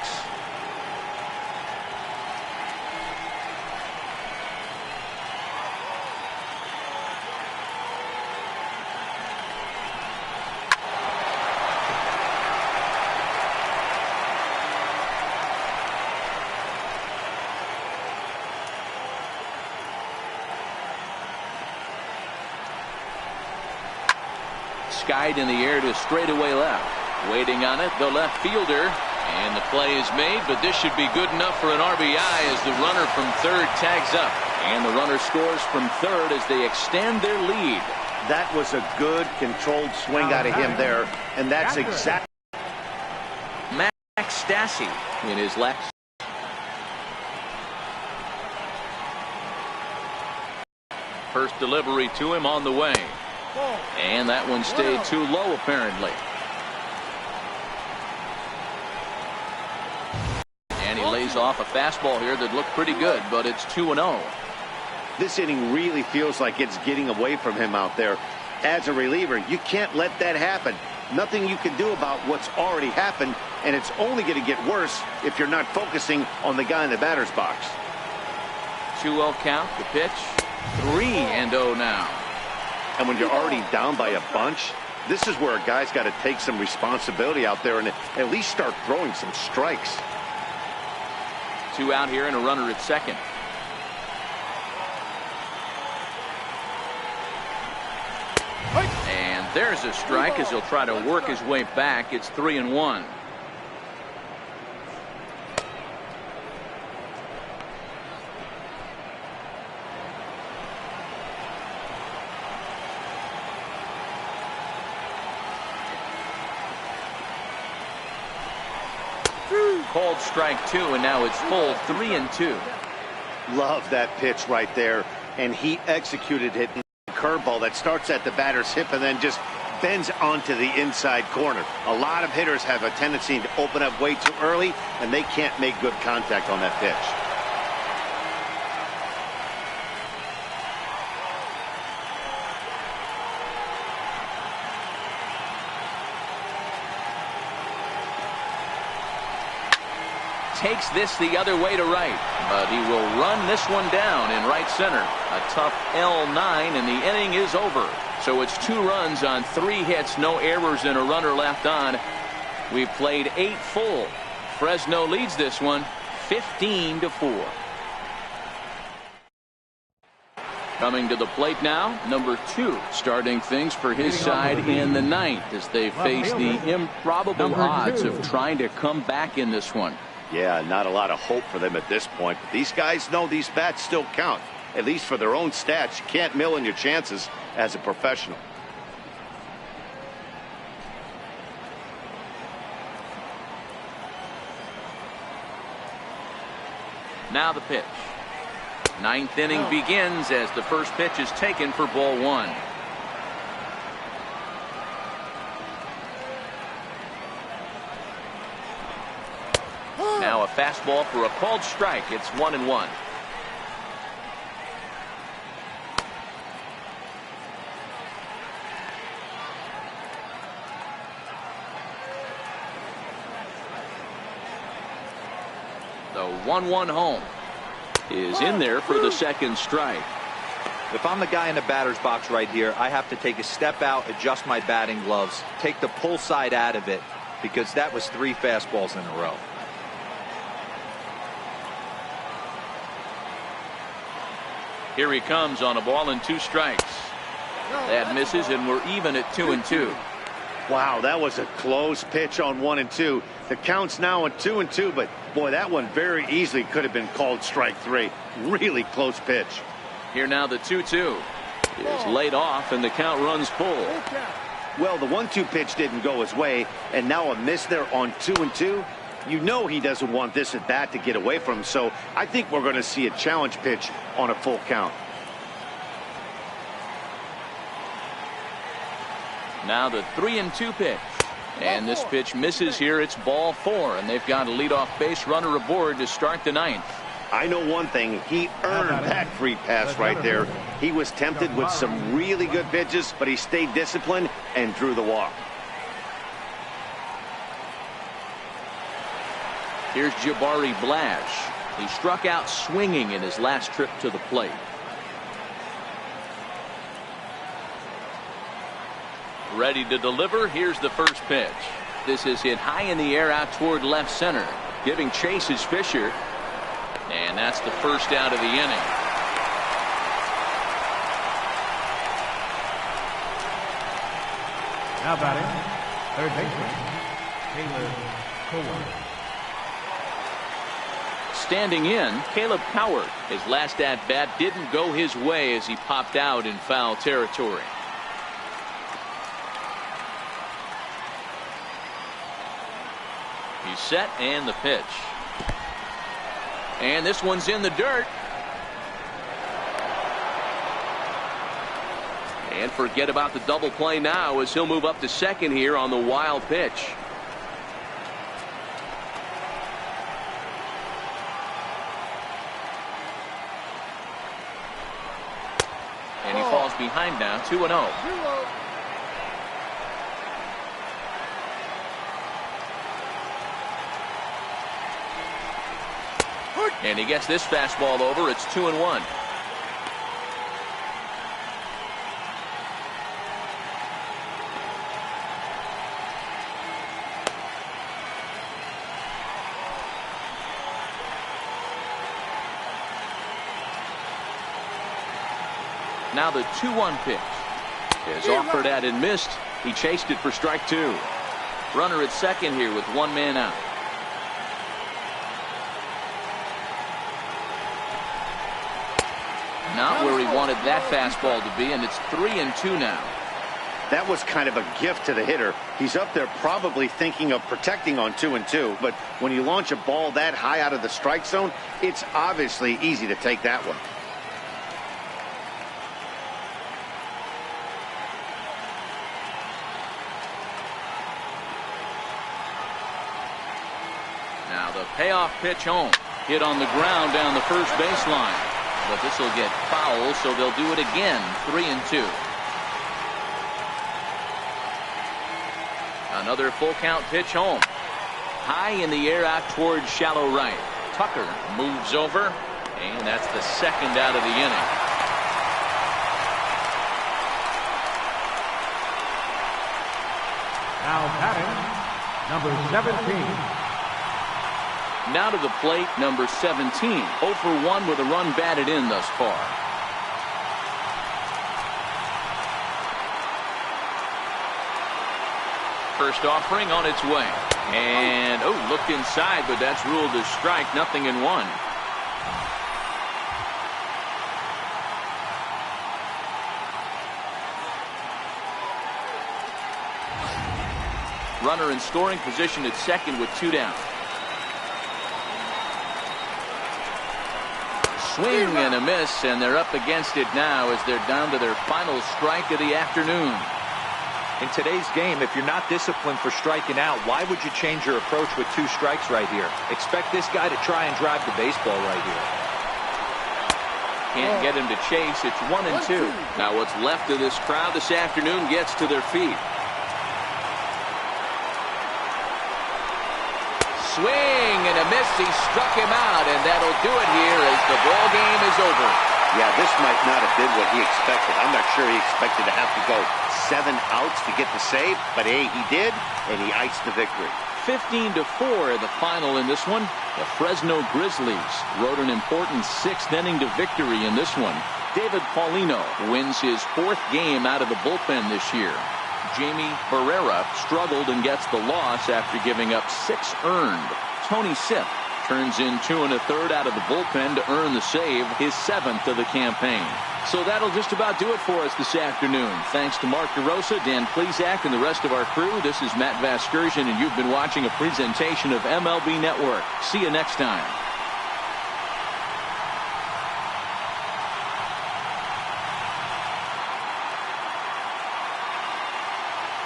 skied in the air to straightaway left. Waiting on it, the left fielder. And the play is made, but this should be good enough for an RBI as the runner from third tags up. And the runner scores from third as they extend their lead. That was a good, controlled swing out of him there, and that's exactly. Max Stassi in his left. First delivery to him on the way. And that one stayed too low, apparently. And he lays off a fastball here that looked pretty good, but it's 2-0. This inning really feels like it's getting away from him out there. As a reliever, you can't let that happen. Nothing you can do about what's already happened, and it's only going to get worse if you're not focusing on the guy in the batter's box. 2-0 count, the pitch. 3-0 now. And when you're already down by a bunch, this is where a guy's got to take some responsibility out there and at least start throwing some strikes. 2 out here and a runner at second. And there's a strike as he'll try to work his way back. It's 3-1. Called strike 2, and now it's full 3-2. Love that pitch right there, and he executed it. Curveball that starts at the batter's hip and then just bends onto the inside corner. A lot of hitters have a tendency to open up way too early, and they can't make good contact on that pitch. Takes this the other way to right, but he will run this one down in right center. A tough L9, and the inning is over. So it's 2 runs on 3 hits, no errors, and a runner left on. We've played 8 full. Fresno leads this one 15-4. Coming to the plate now, number 2, starting things for his side in the 9th as they face the improbable odds of trying to come back in this one. Yeah, not a lot of hope for them at this point, but these guys know these bats still count, at least for their own stats. You can't mill in your chances as a professional. Now the pitch. 9th inning begins as the first pitch is taken for ball 1. Now a fastball for a called strike. It's 1-1. The 1-1 home is in there for the second strike. If I'm the guy in the batter's box right here, I have to take a step out, adjust my batting gloves, take the pull side out of it, because that was 3 fastballs in a row. Here he comes on a ball and 2 strikes. That misses, and we're even at 2-2. Wow, that was a close pitch on 1-2. The count's now at 2-2, but boy, that one very easily could have been called strike 3. Really close pitch. Here now the 2-2 is laid off, and the count runs full. Well, the 1-2 pitch didn't go his way, and now a miss there on 2-2. You know he doesn't want this at bat to get away from him, so I think we're going to see a challenge pitch on a full count. Now the 3-2 pitch, and this pitch misses here. It's ball 4, and they've got a leadoff base runner aboard to start the 9th. I know one thing, he earned that free pass right there. He was tempted with some really good pitches, but he stayed disciplined and drew the walk. Here's Jabari Blash. He struck out swinging in his last trip to the plate. Ready to deliver. Here's the first pitch. This is hit high in the air out toward left center. Giving chase is Fisher. And that's the first out of the inning. Now batting, third baseman, Caleb Coward. Standing in, Caleb Coward. His last at-bat didn't go his way as he popped out in foul territory. He's set, and the pitch. And this one's in the dirt. And forget about the double play now as he'll move up to second here on the wild pitch. And he falls behind now, 2-0. And he gets this fastball over. It's 2-1. Now the 2-1 pitch is offered at and missed. He chased it for strike two. Runner at second here with one man out. Not where he wanted that fastball to be, and it's 3-2 now. That was kind of a gift to the hitter. He's up there probably thinking of protecting on 2-2, but when you launch a ball that high out of the strike zone, it's obviously easy to take that one. Now the payoff pitch home. Hit on the ground down the first baseline. But this will get foul, so they'll do it again. 3-2. Another full count pitch home. High in the air out towards shallow right. Tucker moves over, and that's the second out of the inning. Now batting, number 17. Now to the plate, number 17. 0 for 1 with a run batted in thus far. First offering on its way. And, looked inside, but that's ruled a strike. 0-1. Runner in scoring position at second with 2 down. Swing and a miss, and they're up against it now as they're down to their final strike of the afternoon. In today's game, if you're not disciplined for striking out, why would you change your approach with 2 strikes right here? Expect this guy to try and drive the baseball right here. Can't get him to chase. It's 1-2. Now what's left of this crowd this afternoon gets to their feet. Swing and a miss. He struck him out, and that'll do it here as the ball game is over. Yeah, this might not have been what he expected. I'm not sure he expected to have to go 7 outs to get the save, but hey, he did, and he iced the victory. 15-4 the final in this one. The Fresno Grizzlies rode an important 6th inning to victory in this one. David Paulino wins his 4th game out of the bullpen this year. Jamie Barrera struggled and gets the loss after giving up 6 earned. Tony Sipp turns in 2 1/3 out of the bullpen to earn the save, his 7th of the campaign. So that'll just about do it for us this afternoon. Thanks to Mark DeRosa, Dan Plesac, and the rest of our crew. This is Matt Vasgersian, and you've been watching a presentation of MLB Network. See you next time.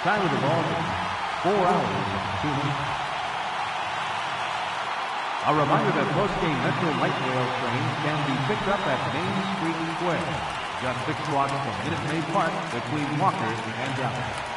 Time of the ball, 4 hours and 2 minutes. A reminder that post-game Metro Light Rail trains can be picked up at Main Street Square, just 6 blocks from Minute Maid Park between Walker and Dallas.